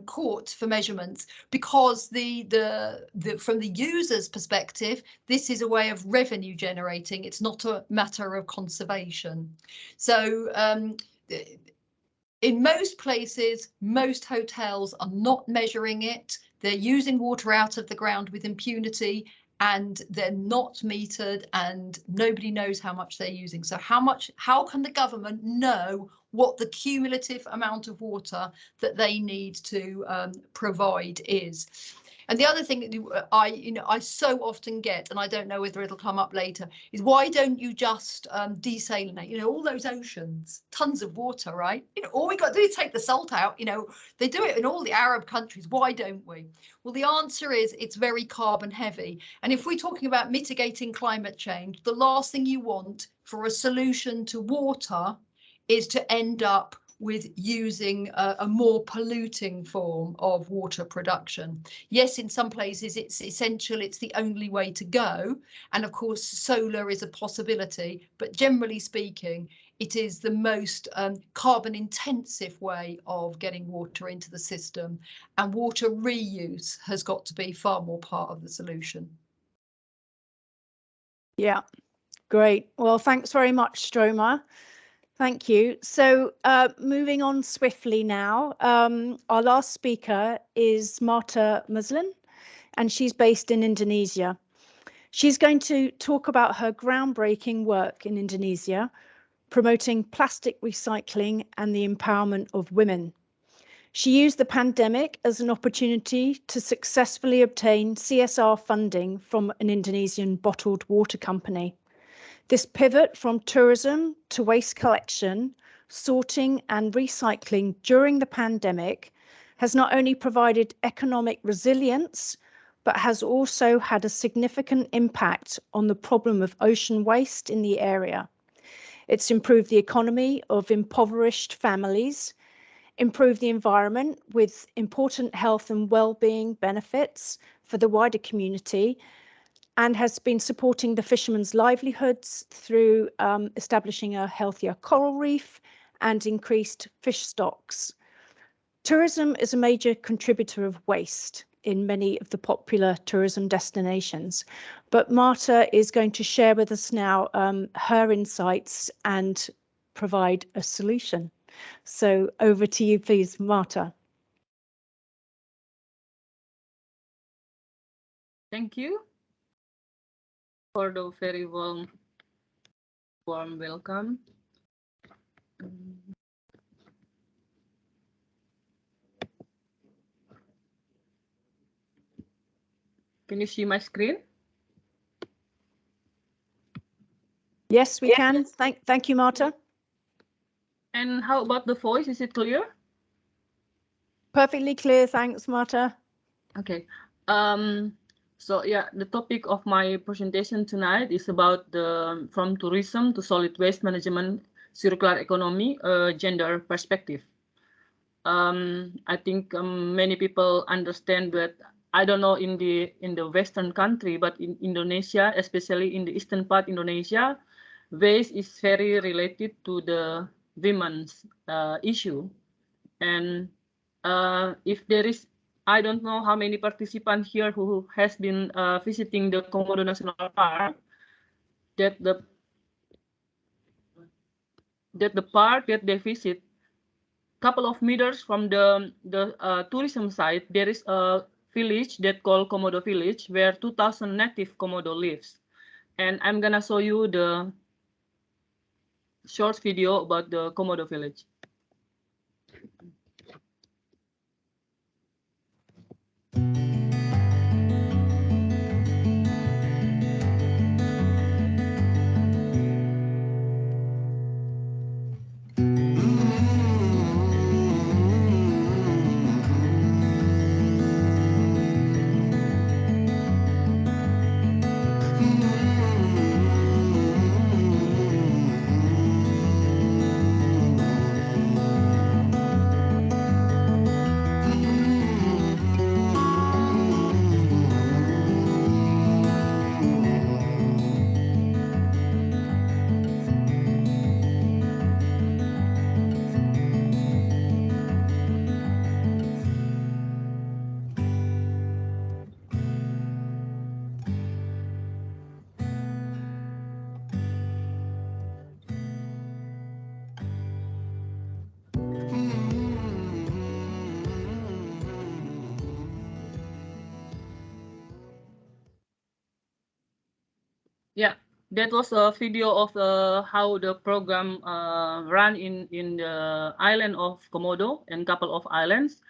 caught for measurements because from the user's perspective, this is a way of revenue generating. It's not a matter of conservation. So in most places, most hotels are not measuring it. They're using water out of the ground with impunity, and they're not metered, and nobody knows how much they're using. So how can the government know what the cumulative amount of water that they need to provide is? And the other thing that I so often get, and I don't know whether it'll come up later, is why don't you just desalinate? All those oceans, tons of water, right? All we got to do is take the salt out. They do it in all the Arab countries. Why don't we? Well, the answer is it's very carbon heavy. And if we're talking about mitigating climate change, the last thing you want for a solution to water is to end up with using a more polluting form of water production. Yes, in some places it's essential, it's the only way to go. And of course, solar is a possibility, but generally speaking, it is the most carbon intensive way of getting water into the system. And water reuse has got to be far more part of the solution. Yeah, great. Well, thanks very much, Stroma. Thank you. So moving on swiftly now, our last speaker is Marta Muslim, and she's based in Indonesia. She's going to talk about her groundbreaking work in Indonesia, promoting plastic recycling and the empowerment of women. She used the pandemic as an opportunity to successfully obtain CSR funding from an Indonesian bottled water company. This pivot from tourism to waste collection, sorting and recycling during the pandemic has not only provided economic resilience, but has also had a significant impact on the problem of ocean waste in the area. It's improved the economy of impoverished families, improved the environment with important health and well-being benefits for the wider community, and has been supporting the fishermen's livelihoods through establishing a healthier coral reef and increased fish stocks. Tourism is a major contributor of waste in many of the popular tourism destinations, but Marta is going to share with us now her insights and provide a solution. So over to you, please, Marta. Thank you for the very warm welcome. Can you see my screen? Yes, we can. Thank you, Marta. And how about the voice? Is it clear? Perfectly clear. Thanks, Marta. Okay. So yeah, the topic of my presentation tonight is about from tourism to solid waste management, circular economy, gender perspective. I think many people understand that. I don't know in the Western country, but in Indonesia, especially in the eastern part Indonesia, waste is very related to the women's issue, and If there is, I don't know how many participants here who has been visiting the Komodo National Park, that the park that they visit, couple of meters from the tourism site, there is a village that called Komodo Village, where 2,000 native Komodo lives. And I'm gonna show you the short video about the Komodo Village. Yeah, that was a video of how the program ran in the island of Komodo and couple of islands.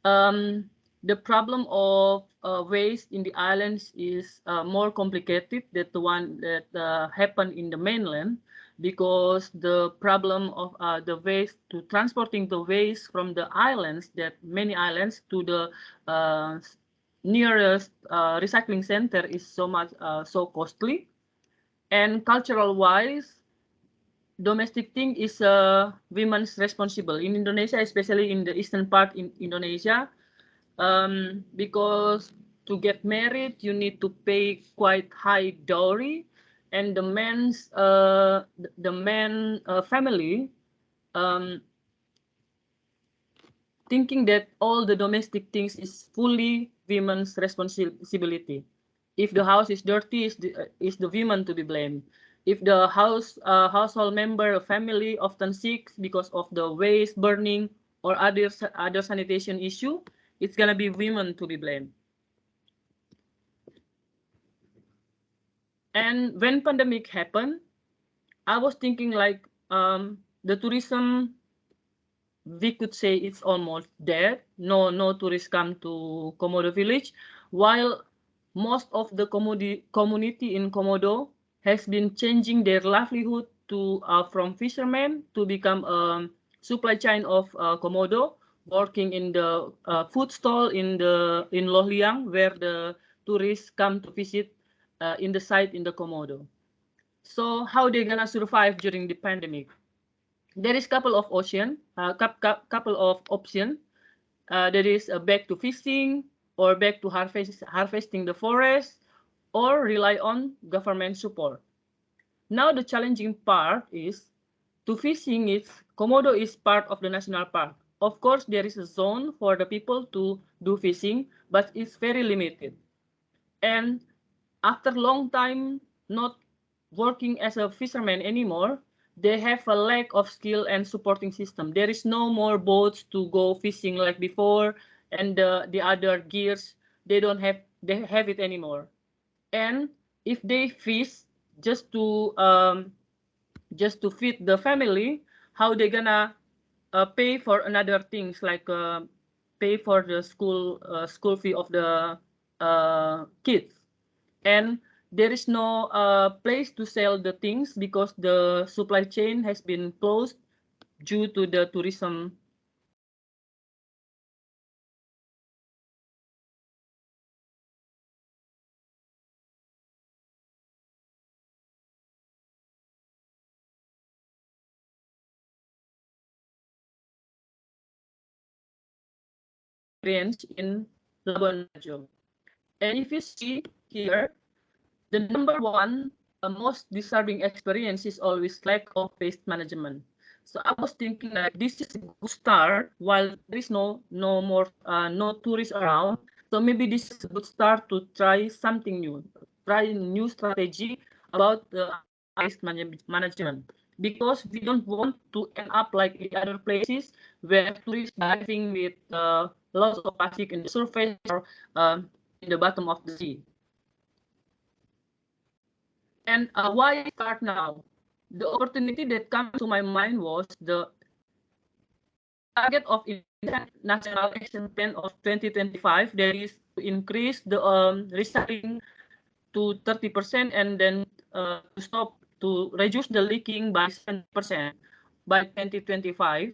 The problem of waste in the islands is more complicated than the one that happened in the mainland, because the problem of the waste, to transporting the waste from the islands, that many islands, to the nearest recycling center is so much so costly. And cultural wise, domestic thing is women's responsible in Indonesia, especially in the eastern part in Indonesia, because to get married you need to pay quite high dowry, and the man's family thinking that all the domestic things is fully women's responsibility. If the house is dirty, is the woman to be blamed. If the household member or family often sick because of the waste burning or other sanitation issue, it's gonna be women to be blamed. And when pandemic happened, I was thinking like the tourism, we could say it's almost dead. No tourists come to Komodo village, while most of the community in Komodo has been changing their livelihood to from fishermen to become a supply chain of Komodo, working in the food stall in Loh Liang, where the tourists come to visit in the site in the Komodo. So how they gonna survive during the pandemic? There is couple of couple of options. There is back to fishing, or back to harvesting the forest, or rely on government support. Now the challenging part is to fishing. Komodo is part of the national park. Of course, there is a zone for the people to do fishing, but it's very limited. And after a long time not working as a fisherman anymore, they have a lack of skill and supporting system. There is no more boats to go fishing like before, and the other gears, they have it anymore. And if they fish just to feed the family, how they gonna pay for another things, like pay for the school fee of the kids? And there is no place to sell the things because the supply chain has been closed due to the tourism. Experience in Labuan Bajo. And if you see here, the number one most disturbing experience is always lack of waste management. So I was thinking like this is a good start while there is no more no tourists around. So maybe this is a good start to try something new, try a new strategy about the waste management, because we don't want to end up like the other places where tourists diving with lots of plastic in the surface or in the bottom of the sea. And why start now? The opportunity that comes to my mind was the target of National Action Plan of 2025, that is to increase the recycling to 30% and then to reduce the leaking by 7% by 2025.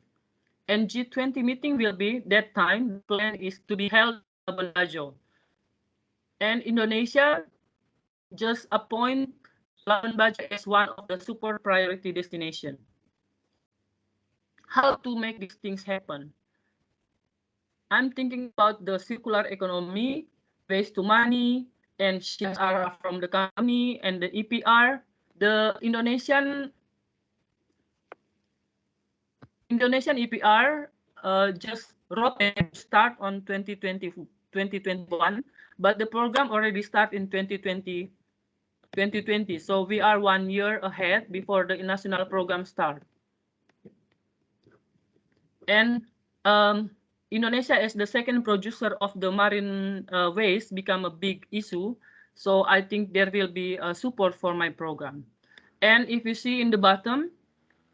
And G20 meeting will be that time. The plan is to be held in Labuan Bajo. And Indonesia just appoint Labuan Bajo as one of the super priority destination. How to make these things happen? I'm thinking about the circular economy, waste to money, and CSR from the company and the EPR. The Indonesian EPR just wrote and start on 2021, but the program already start in 2020. So we are 1 year ahead before the national program start. And Indonesia as the second producer of the marine waste become a big issue. So I think there will be support for my program. And if you see in the bottom,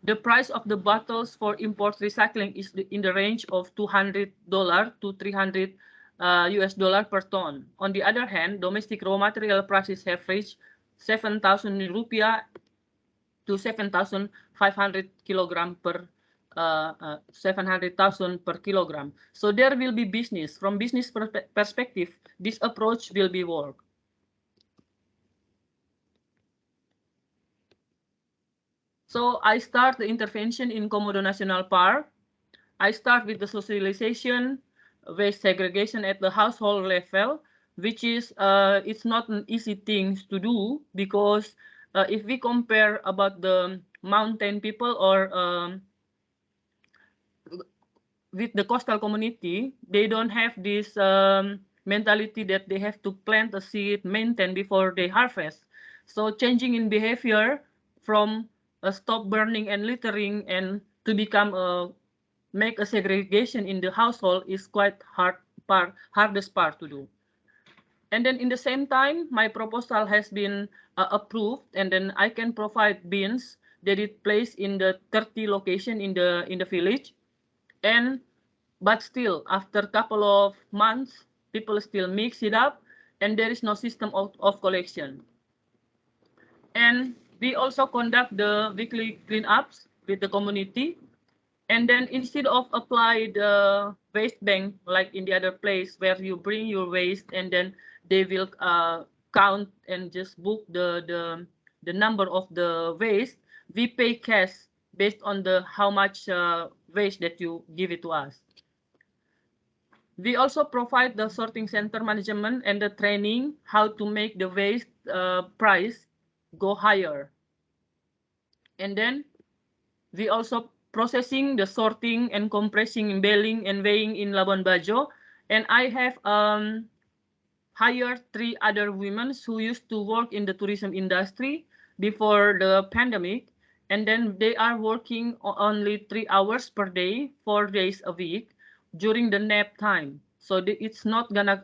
the price of the bottles for import recycling is in the range of $200 to $300 US dollar per ton. On the other hand, domestic raw material prices have reached 7,000 rupiah to 7,500 kilogram per 700,000 per kilogram. So there will be business. From business perspective, this approach will be work. So I start the intervention in Komodo National Park. I start with the socialization, waste segregation at the household level, which is it's not an easy thing to do, because if we compare about the mountain people or with the coastal community, they don't have this mentality that they have to plant a seed, maintain before they harvest. So changing in behavior from stop burning and littering and to become make a segregation in the household is quite hardest part to do. And then in the same time, my proposal has been approved, and then I can provide bins that it placed in the 30 location in the village. And but still, after a couple of months, people still mix it up, and there is no system of collection. And we also conduct the weekly cleanups with the community. And then instead of apply the waste bank like in the other place where you bring your waste and then they will count and just book the number of the waste, we pay cash based on the how much waste that you give it to us. We also provide the sorting center management and the training how to make the waste price go higher. And then we also processing the sorting and compressing, baling and weighing in Labuan Bajo. And I have hired 3 other women who used to work in the tourism industry before the pandemic. And then they are working only 3 hours per day, 4 days a week during the nap time. So it's not gonna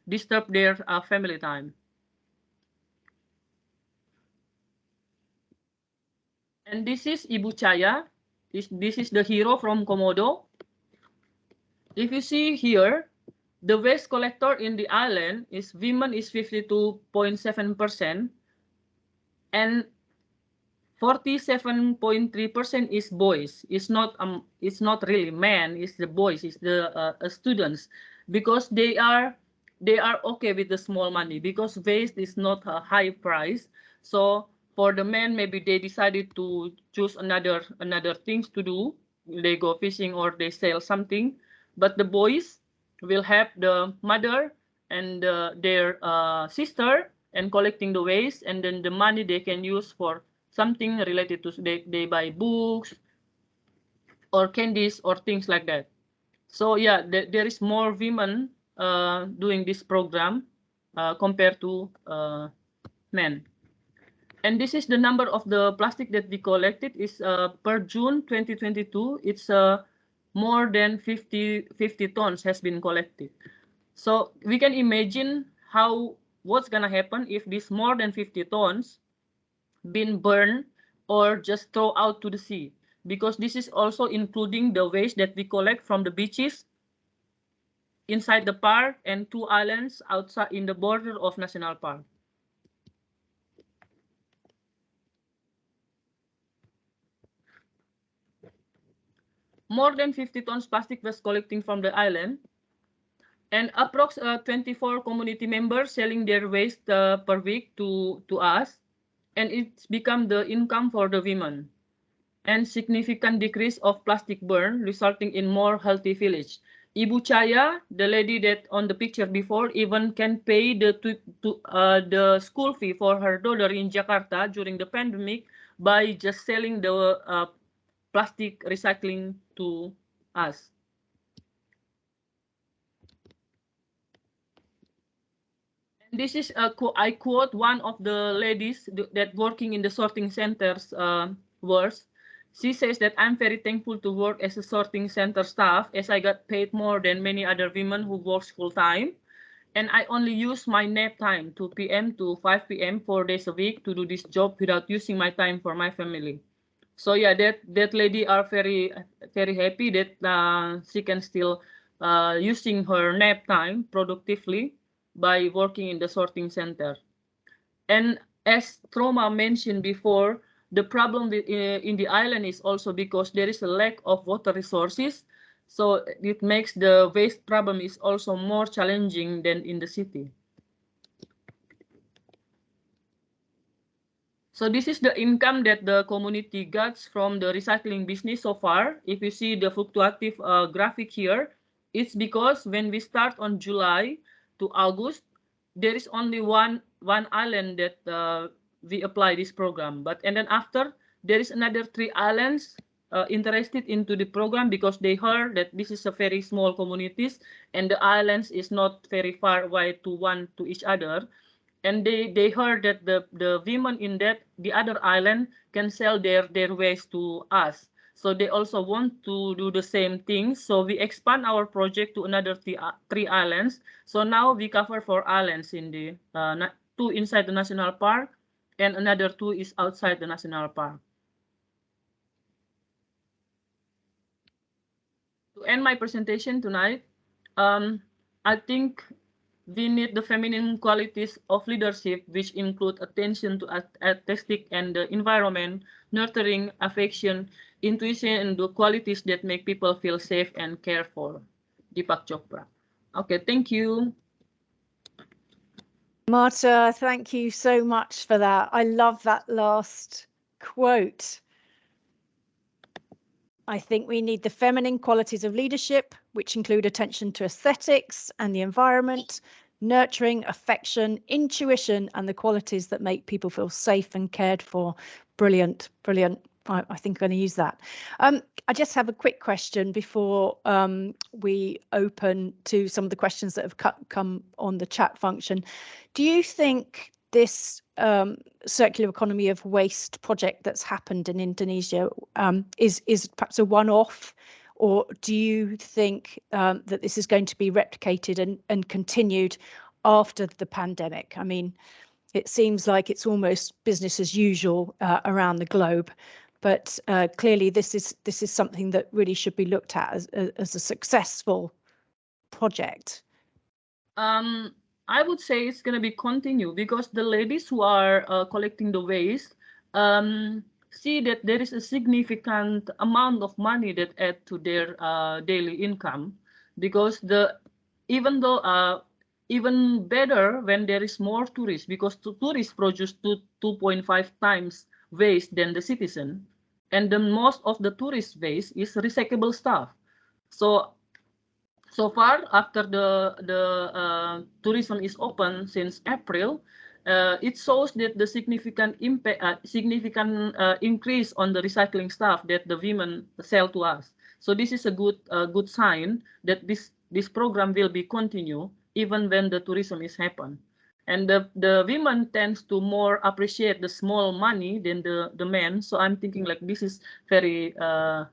disturb their family time. And this is Ibu Chaya. This is the hero from Komodo. If you see here, the waste collector in the island is women is 52.7%, and 47.3% is boys. It's not really men. It's the boys. It's the students, because they are okay with the small money, because waste is not a high price. So for the men, maybe they decided to choose another things to do. They go fishing or they sell something. But the boys will help the mother and their sister and collecting the waste, and then the money they can use for something related to they buy books, or candies or things like that. So yeah, there is more women doing this program compared to men. And this is the number of the plastic that we collected is per June 2022, it's more than 50 tons has been collected. So we can imagine what's gonna happen if this more than 50 tons been burned or just throw out to the sea, because this is also including the waste that we collect from the beaches inside the park and 2 islands outside in the border of national park. More than 50 tons plastic was collecting from the island, and approx 24 community members selling their waste per week to us, and it's become the income for the women, and significant decrease of plastic burn resulting in more healthy village. Ibu Chaya, the lady that on the picture before, even can pay the school fee for her daughter in Jakarta during the pandemic by just selling the plastic recycling to us. And this is I quote one of the ladies that working in the sorting centers words. She says that I'm very thankful to work as a sorting center staff, as I got paid more than many other women who works full time. And I only use my nap time, 2 p.m. to 5 p.m. 4 days a week to do this job without using my time for my family. So yeah, that lady are very happy that she can still using her nap time productively by working in the sorting center. And as Stroma mentioned before, the problem in the island is also because there is a lack of water resources. So it makes the waste problem is also more challenging than in the city. So this is the income that the community gets from the recycling business so far. If you see the fluctuative graphic here, it's because when we start on July to August, there is only one island that we apply this program. And then after, there is another 3 islands interested into the program because they heard that this is a very small communities and the islands is not very far away to each other. And they heard that the women in the other island can sell their waste to us. So they also want to do the same thing. So we expand our project to another 3 islands. So now we cover 4 islands in the 2 inside the national park and another 2 is outside the national park. To end my presentation tonight, I think we need the feminine qualities of leadership, which include attention to aesthetic and the environment, nurturing, affection, intuition, and the qualities that make people feel safe and cared for. Deepak Chopra. Okay, thank you. Marta, thank you so much for that. I love that last quote. I think we need the feminine qualities of leadership, which include attention to aesthetics and the environment, nurturing, affection, intuition, and the qualities that make people feel safe and cared for. Brilliant, brilliant. I think I'm going to use that. I just have a quick question before we open to some of the questions that have come on the chat function. Do you think this circular economy of waste project that's happened in Indonesia is perhaps a one-off, or do you think that this is going to be replicated and continued after the pandemic? I mean, it seems like it's almost business as usual around the globe, but clearly this is something that really should be looked at as a successful project. I would say it's going to be continue because the ladies who are collecting the waste see that there is a significant amount of money that add to their daily income, because even better when there is more tourists, because tourists produce 2.5 times waste than the citizen, and the most of the tourist waste is recyclable stuff. So far, after the tourism is open since April, it shows that the significant impact, increase on the recycling stuff that the women sell to us. So this is a good sign that this program will be continue even when the tourism is happen. And the women tends to more appreciate the small money than the men. So I'm thinking like this is very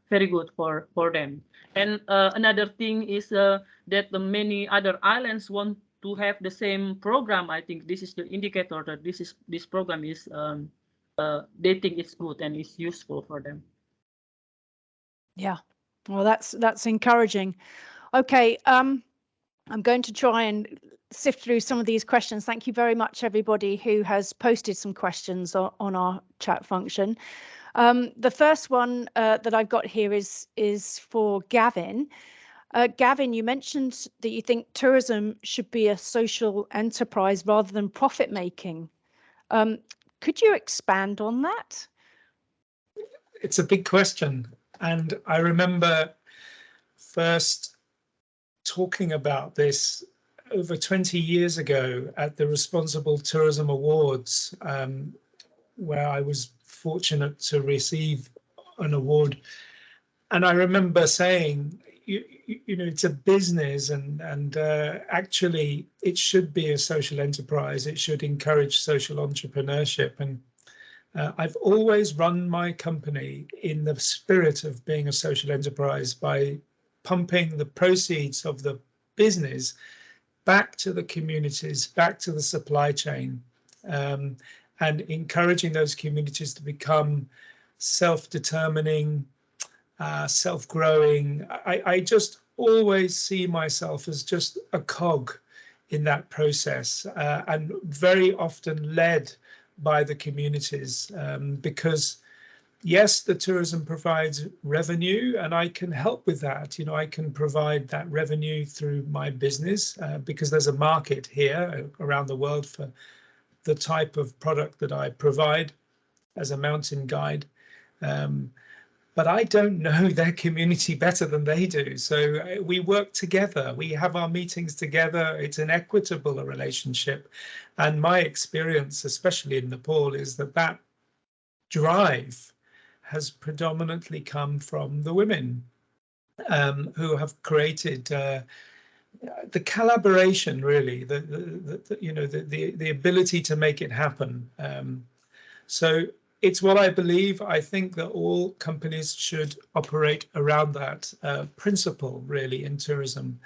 good for them. And another thing is that the many other islands want to have the same program. I think this is the indicator that this program is they think it's good and it's useful for them. Yeah, well, that's encouraging. Okay, I'm going to try and sift through some of these questions. Thank you very much, everybody who has posted some questions on our chat function. The first one that I've got here is for Gavin. Gavin, you mentioned that you think tourism should be a social enterprise rather than profit making. Could you expand on that? It's a big question. And I remember first talking about this over 20 years ago at the Responsible Tourism Awards, where I was fortunate to receive an award. And I remember saying, you know, it's a business and actually it should be a social enterprise. It should encourage social entrepreneurship. And I've always run my company in the spirit of being a social enterprise by pumping the proceeds of the business back to the communities, back to the supply chain, and encouraging those communities to become self-determining, self-growing. I just always see myself as just a cog in that process, and very often led by the communities, because yes, the tourism provides revenue and I can help with that. You know, I can provide that revenue through my business because there's a market here around the world for the type of product that I provide as a mountain guide. But I don't know their community better than they do. So we work together. We have our meetings together. It's an equitable relationship. And my experience, especially in Nepal, is that that drive has predominantly come from the women who have created the collaboration, really, the ability to make it happen. So it's what I believe. I think that all companies should operate around that principle, really, in tourism.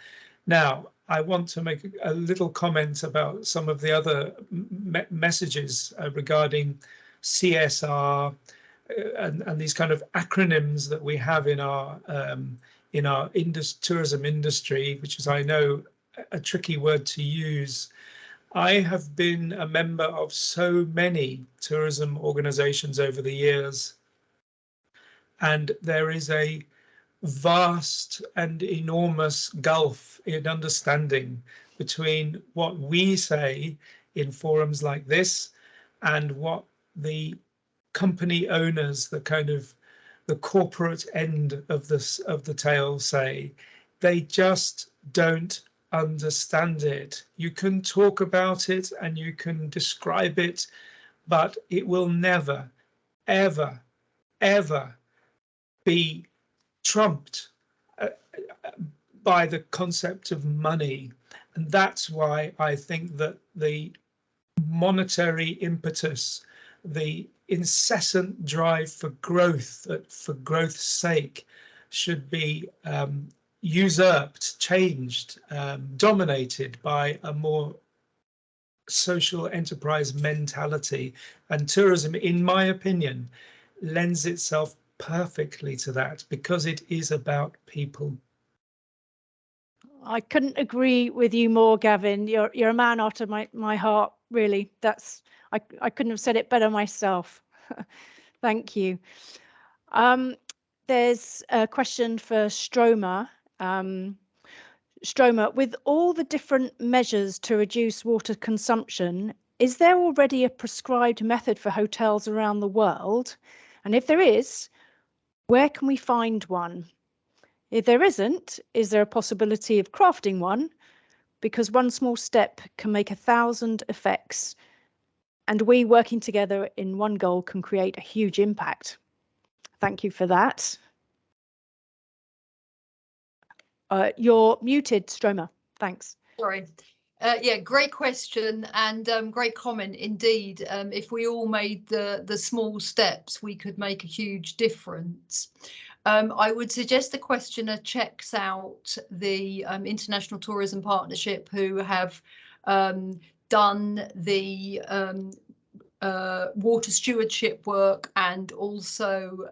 Now, I want to make a little comment about some of the other messages regarding CSR and these kind of acronyms that we have in our tourism industry, which is, I know, a tricky word to use. I have been a member of so many tourism organizations over the years, and there is a vast and enormous gulf in understanding between what we say in forums like this and what the company owners, the kind of the corporate end of the tale say. They just don't understand it. You can talk about it and you can describe it, but it will never, ever, ever be trumped by the concept of money. And that's why I think that the monetary impetus, the incessant drive for growth, for growth's sake, should be usurped, changed, dominated by a more social enterprise mentality. And tourism, in my opinion, lends itself perfectly to that because it is about people. I couldn't agree with you more, Gavin. You're a man after my heart, really. I couldn't have said it better myself. Thank you. There's a question for Stroma. Stroma, with all the different measures to reduce water consumption, is there already a prescribed method for hotels around the world? And if there is, where can we find one? If there isn't, is there a possibility of crafting one? Because one small step can make 1,000 effects, and we working together in one goal can create a huge impact. Thank you for that. You're muted, Stroma. Thanks. Sorry. Yeah, great question and great comment indeed. If we all made the small steps, we could make a huge difference. I would suggest the questioner checks out the International Tourism Partnership, who have done the water stewardship work and also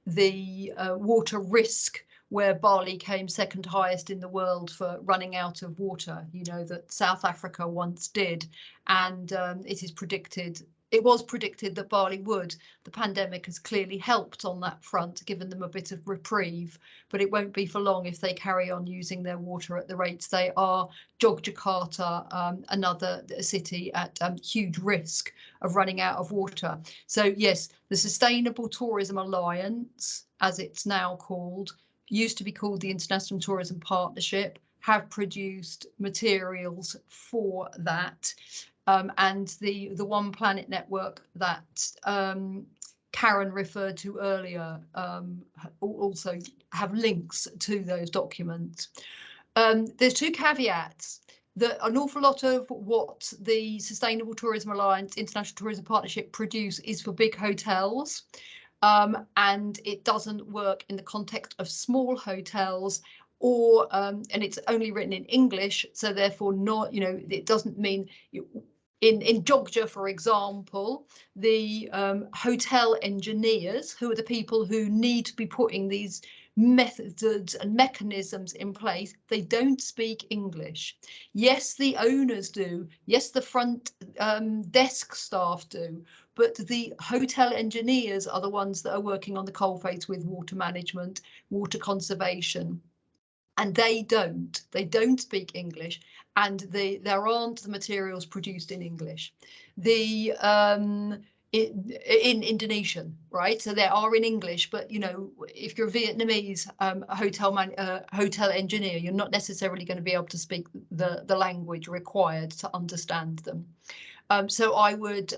the water risk, where Bali came second highest in the world for running out of water, you know, that South Africa once did. And it was predicted that Bali would. The pandemic has clearly helped on that front, given them a bit of reprieve, but it won't be for long if they carry on using their water at the rates they are. Yogyakarta, another city at huge risk of running out of water. So yes, the Sustainable Tourism Alliance, as it's now called, used to be called the International Tourism Partnership, have produced materials for that. And the One Planet Network that Karen referred to earlier also have links to those documents. There's two caveats. An awful lot of what the Sustainable Tourism Alliance, International Tourism Partnership produce is for big hotels. And it doesn't work in the context of small hotels, or and it's only written in English, so therefore not, you know, it doesn't mean in Jogja, for example, the hotel engineers, who are the people who need to be putting these methods and mechanisms in place, they don't speak English. Yes, the owners do. Yes, the front desk staff do. But the hotel engineers are the ones that are working on the coalface with water management, water conservation. And they don't speak English, and there aren't the materials produced in English. In Indonesian, right? So they are in English, but you know, if you're a Vietnamese hotel engineer, you're not necessarily going to be able to speak the language required to understand them. So I would,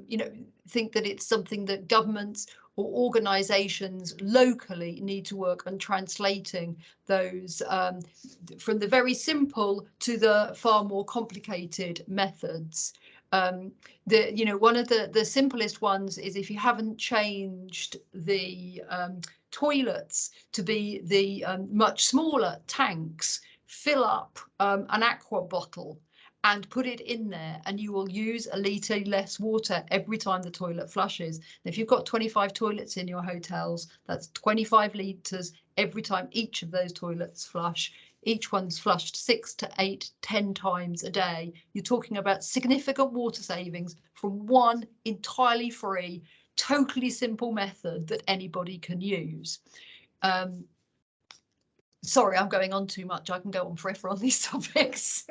you know, think that it's something that governments or organisations locally need to work on translating those from the very simple to the far more complicated methods. You know, one of the simplest ones is if you haven't changed the toilets to be the much smaller tanks, fill up an aqua bottle and put it in there, and you will use a litre less water every time the toilet flushes. And if you've got 25 toilets in your hotels, that's 25 litres every time each of those toilets flush. Each one's flushed 6 to 8, 10 times a day. You're talking about significant water savings from one entirely free, totally simple method that anybody can use. Sorry, I'm going on too much. I can go on forever on these topics.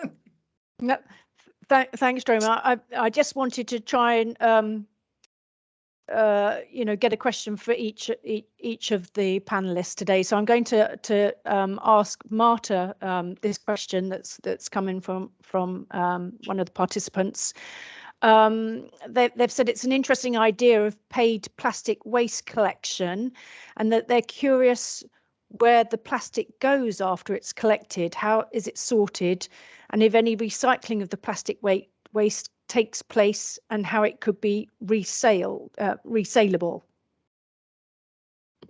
No, thanks, Stroma. I just wanted to try and you know, get a question for each of the panelists today. So I'm going to ask Marta this question that's coming from one of the participants. They've said it's an interesting idea of paid plastic waste collection, and that they're curious where the plastic goes after it's collected. How is it sorted, and if any recycling of the plastic waste takes place, and how it could be resaleable.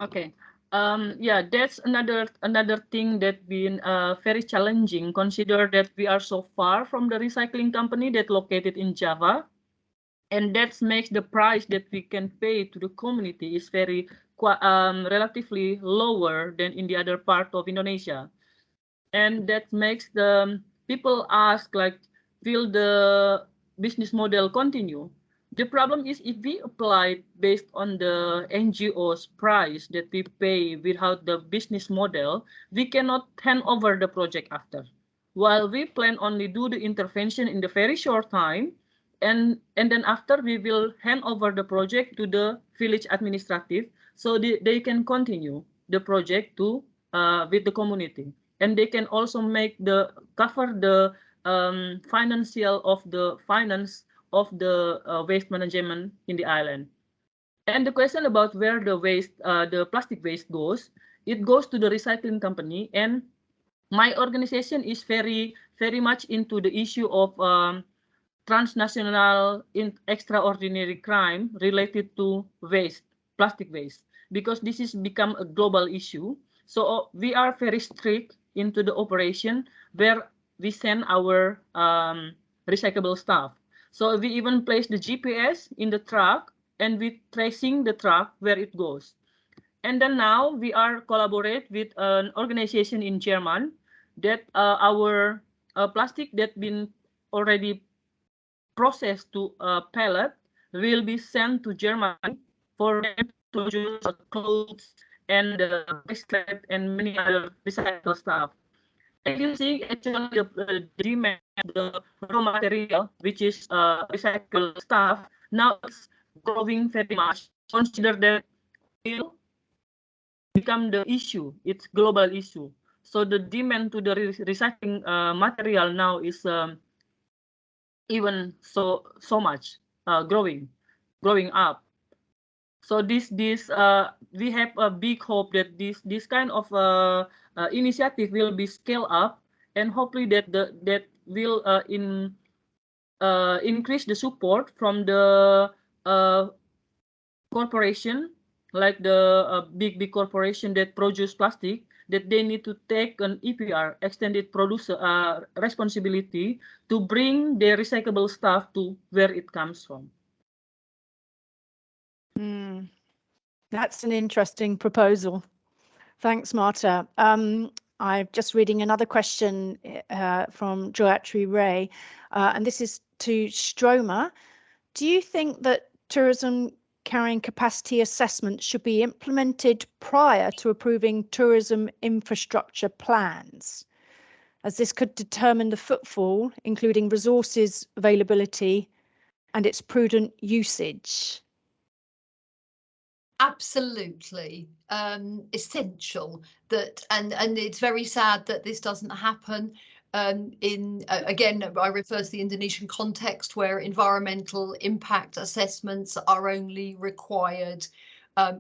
Okay. Yeah, that's another thing that been very challenging. Consider that we are so far from the recycling company that located in Java, and that makes the price that we can pay to the community is very relatively lower than in the other part of Indonesia, and that makes the people ask, like, will the business model continue? The problem is if we apply based on the NGO's price that we pay without the business model, we cannot hand over the project after. While we plan only do the intervention in the very short time, and then after we will hand over the project to the village administrative, so they can continue the project to with the community, and they can also cover the financial of the finance of the waste management in the island. And the question about where the waste, the plastic waste goes, it goes to the recycling company, and my organization is very much into the issue of transnational extraordinary crime related to waste, plastic waste, because this has become a global issue. So we are very strict into the operation where we send our recyclable stuff. So we even place the GPS in the truck and we tracing the truck where it goes. And then now we are collaborate with an organization in German that our plastic that been already processed to a pallet will be sent to Germany for them to produce clothes and bracelet and many other recycled stuff. And you see actually the demand, the raw material, which is recycled stuff, now it's growing very much. Consider that oil become the issue, it's global issue. So the demand to the recycling material now is even so much growing up. So this we have a big hope that this kind of initiative will be scaled up, and hopefully that will increase the support from the corporation, like the big corporation that produce plastic, that they need to take an EPR, extended producer responsibility, to bring their recyclable stuff to where it comes from. That's an interesting proposal. Thanks, Marta. I'm just reading another question from Joatri Ray, and this is to Stroma. Do you think that tourism carrying capacity assessment should be implemented prior to approving tourism infrastructure plans, as this could determine the footfall, including resources availability and its prudent usage? Absolutely essential that, and it's very sad that this doesn't happen. Again, I refer to the Indonesian context where environmental impact assessments are only required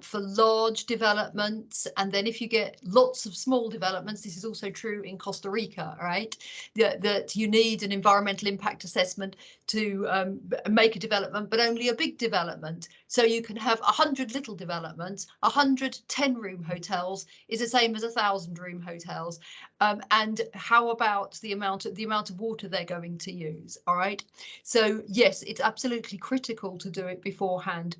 for large developments, and then if you get lots of small developments, this is also true in Costa Rica, right? That you need an environmental impact assessment to make a development, but only a big development. So you can have 100 little developments. 100 10-room hotels is the same as 1,000-room hotels. And how about the amount of water they're going to use? All right. So yes, it's absolutely critical to do it beforehand.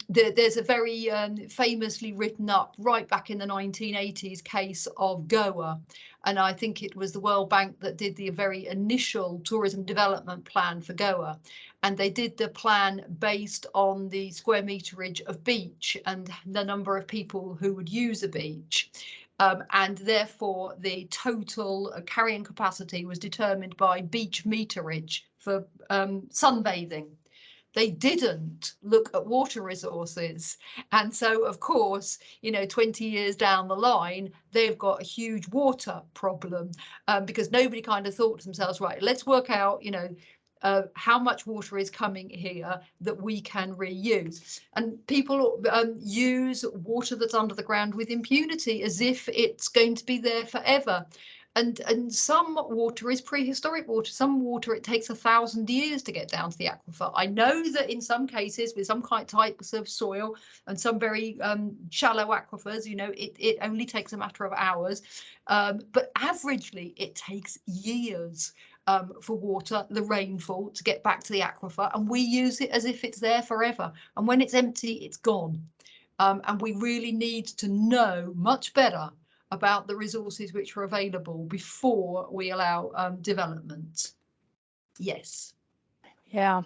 There's a very famously written up right back in the 1980s case of Goa, and I think it was the World Bank that did the very initial tourism development plan for Goa, and they did the plan based on the square meterage of beach and the number of people who would use a beach. And therefore the total carrying capacity was determined by beach meterage for sunbathing. They didn't look at water resources. And so, of course, 20 years down the line, they've got a huge water problem because nobody kind of thought to themselves, right, let's work out, how much water is coming here that we can reuse. And people use water that's under the ground with impunity as if it's going to be there forever. And some water is prehistoric water. Some water, it takes 1,000 years to get down to the aquifer. I know that in some cases with some types of soil and some very shallow aquifers, it only takes a matter of hours. But averagely, it takes years for water, the rainfall, to get back to the aquifer. And we use it as if it's there forever. And when it's empty, it's gone. And we really need to know much better about the resources which are available before we allow development. Yes. Yeah,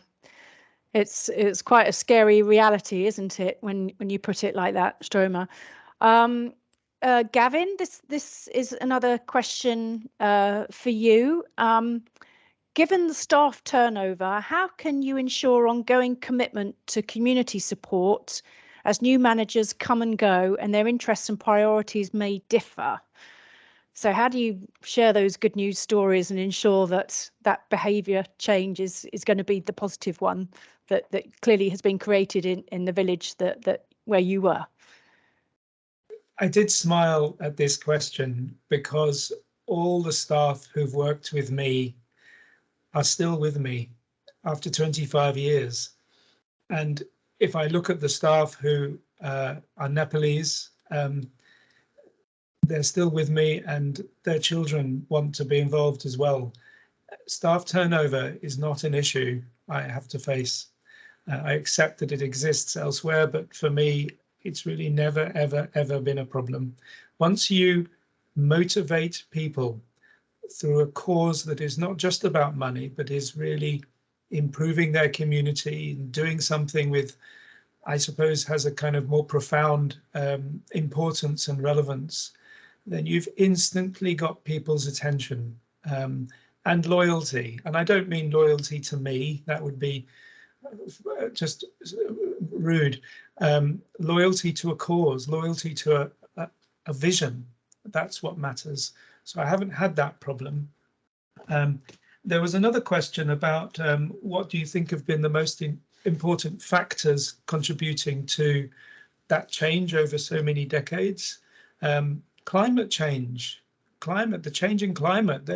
it's quite a scary reality, isn't it, when you put it like that, Stroma? Gavin, this is another question for you. Given the staff turnover, how can you ensure ongoing commitment to community support as new managers come and go and their interests and priorities may differ? So how do you share those good news stories and ensure that behaviour change is going to be the positive one that clearly has been created in the village that where you were? I did smile at this question because all the staff who've worked with me are still with me after 25 years. And if I look at the staff who are Nepalese, they're still with me, and their children want to be involved as well. Staff turnover is not an issue I have to face. I accept that it exists elsewhere, but for me, it's really never, ever, ever been a problem. Once you motivate people through a cause that is not just about money, but is really improving their community and doing something with, I suppose, has a kind of more profound importance and relevance, then you've instantly got people's attention and loyalty. And I don't mean loyalty to me, that would be just rude. Loyalty to a cause, loyalty to a vision, that's what matters. So I haven't had that problem. There was another question about what do you think have been the most important factors contributing to that change over so many decades? Climate change, the changing climate,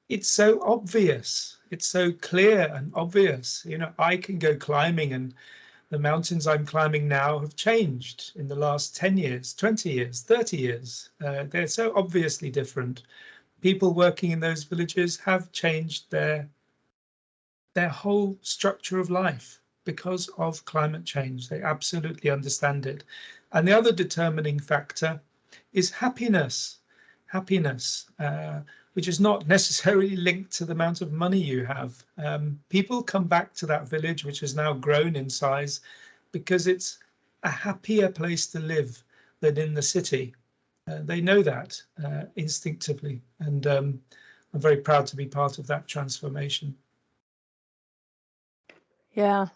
it's so obvious, it's so clear and obvious. You know, I can go climbing and the mountains I'm climbing now have changed in the last 10 years, 20 years, 30 years. They're so obviously different. People working in those villages have changed their whole structure of life because of climate change. They absolutely understand it. And the other determining factor is happiness, which is not necessarily linked to the amount of money you have. People come back to that village, which has now grown in size, because it's a happier place to live than in the city. They know that instinctively, and I'm very proud to be part of that transformation. Yeah,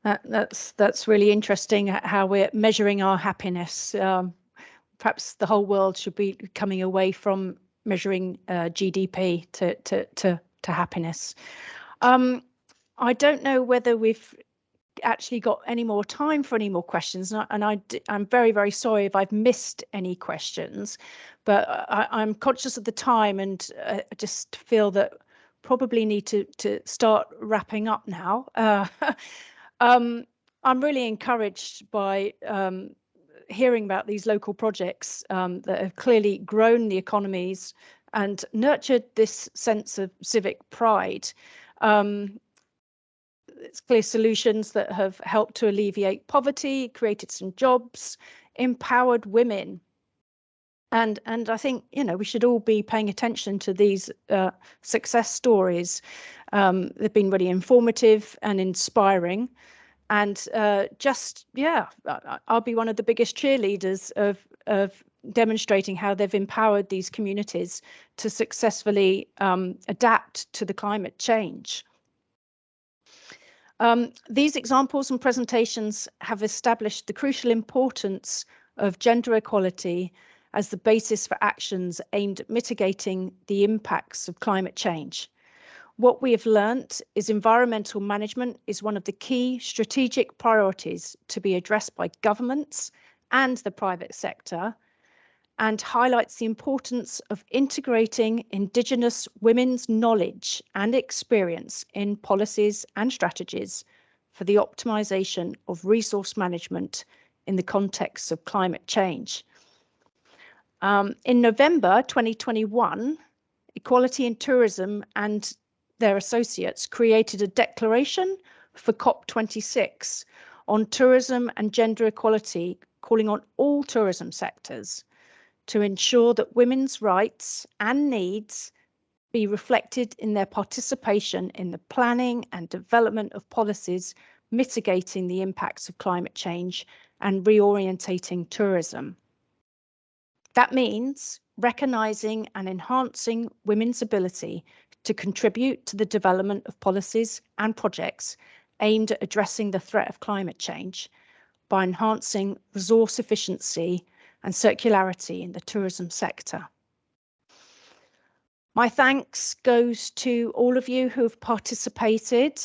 that's really interesting how we're measuring our happiness. Perhaps the whole world should be coming away from measuring GDP to happiness. I don't know whether we've actually got any more time for any more questions, and I'm very, very sorry if I've missed any questions, but I'm conscious of the time, and I just feel that probably need to start wrapping up now. I'm really encouraged by hearing about these local projects that have clearly grown the economies and nurtured this sense of civic pride. It's clear solutions that have helped to alleviate poverty, created some jobs, empowered women. And I think, you know, we should all be paying attention to these success stories. They've been really informative and inspiring. And I'll be one of the biggest cheerleaders of demonstrating how they've empowered these communities to successfully adapt to the climate change. These examples and presentations have established the crucial importance of gender equality as the basis for actions aimed at mitigating the impacts of climate change. What we have learnt is environmental management is one of the key strategic priorities to be addressed by governments and the private sector, and highlights the importance of integrating Indigenous women's knowledge and experience in policies and strategies for the optimisation of resource management in the context of climate change. In November 2021, Equality in Tourism and their associates created a declaration for COP26 on tourism and gender equality, calling on all tourism sectors to ensure that women's rights and needs be reflected in their participation in the planning and development of policies mitigating the impacts of climate change and reorientating tourism. That means recognising and enhancing women's ability to contribute to the development of policies and projects aimed at addressing the threat of climate change by enhancing resource efficiency and circularity in the tourism sector. My thanks goes to all of you who have participated.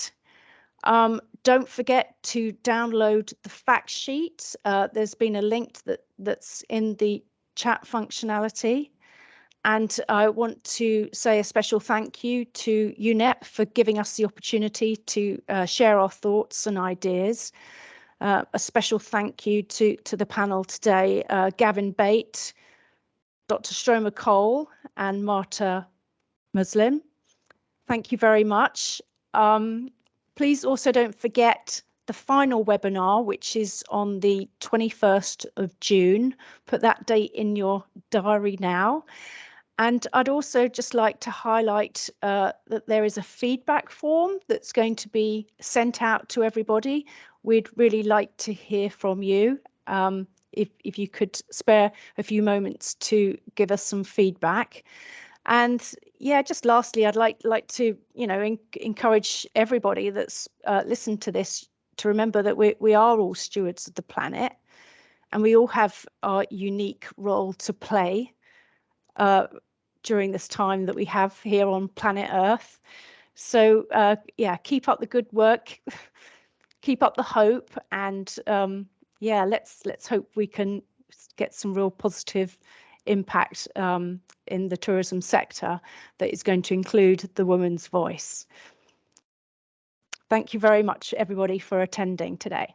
Don't forget to download the fact sheet. There's been a link that's in the chat functionality. And I want to say a special thank you to UNEP for giving us the opportunity to share our thoughts and ideas. A special thank you to the panel today, Gavin Bate, Dr. Stroma Cole and Marta Muslim. Thank you very much. Please also don't forget the final webinar, which is on the 21st of June. Put that date in your diary now. And I'd also just like to highlight that there is a feedback form that's going to be sent out to everybody. We'd really like to hear from you. If you could spare a few moments to give us some feedback. And yeah, just lastly, I'd like to, encourage everybody that's listened to this to remember that we are all stewards of the planet, and we all have our unique role to play during this time that we have here on planet Earth. So yeah, keep up the good work, keep up the hope, and yeah, let's hope we can get some real positive impact in the tourism sector that is going to include the woman's voice. Thank you very much, everybody, for attending today.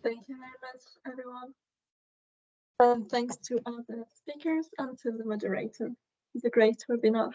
Thank you very much, everyone. And thanks to all the speakers and to the moderator. It's a great webinar.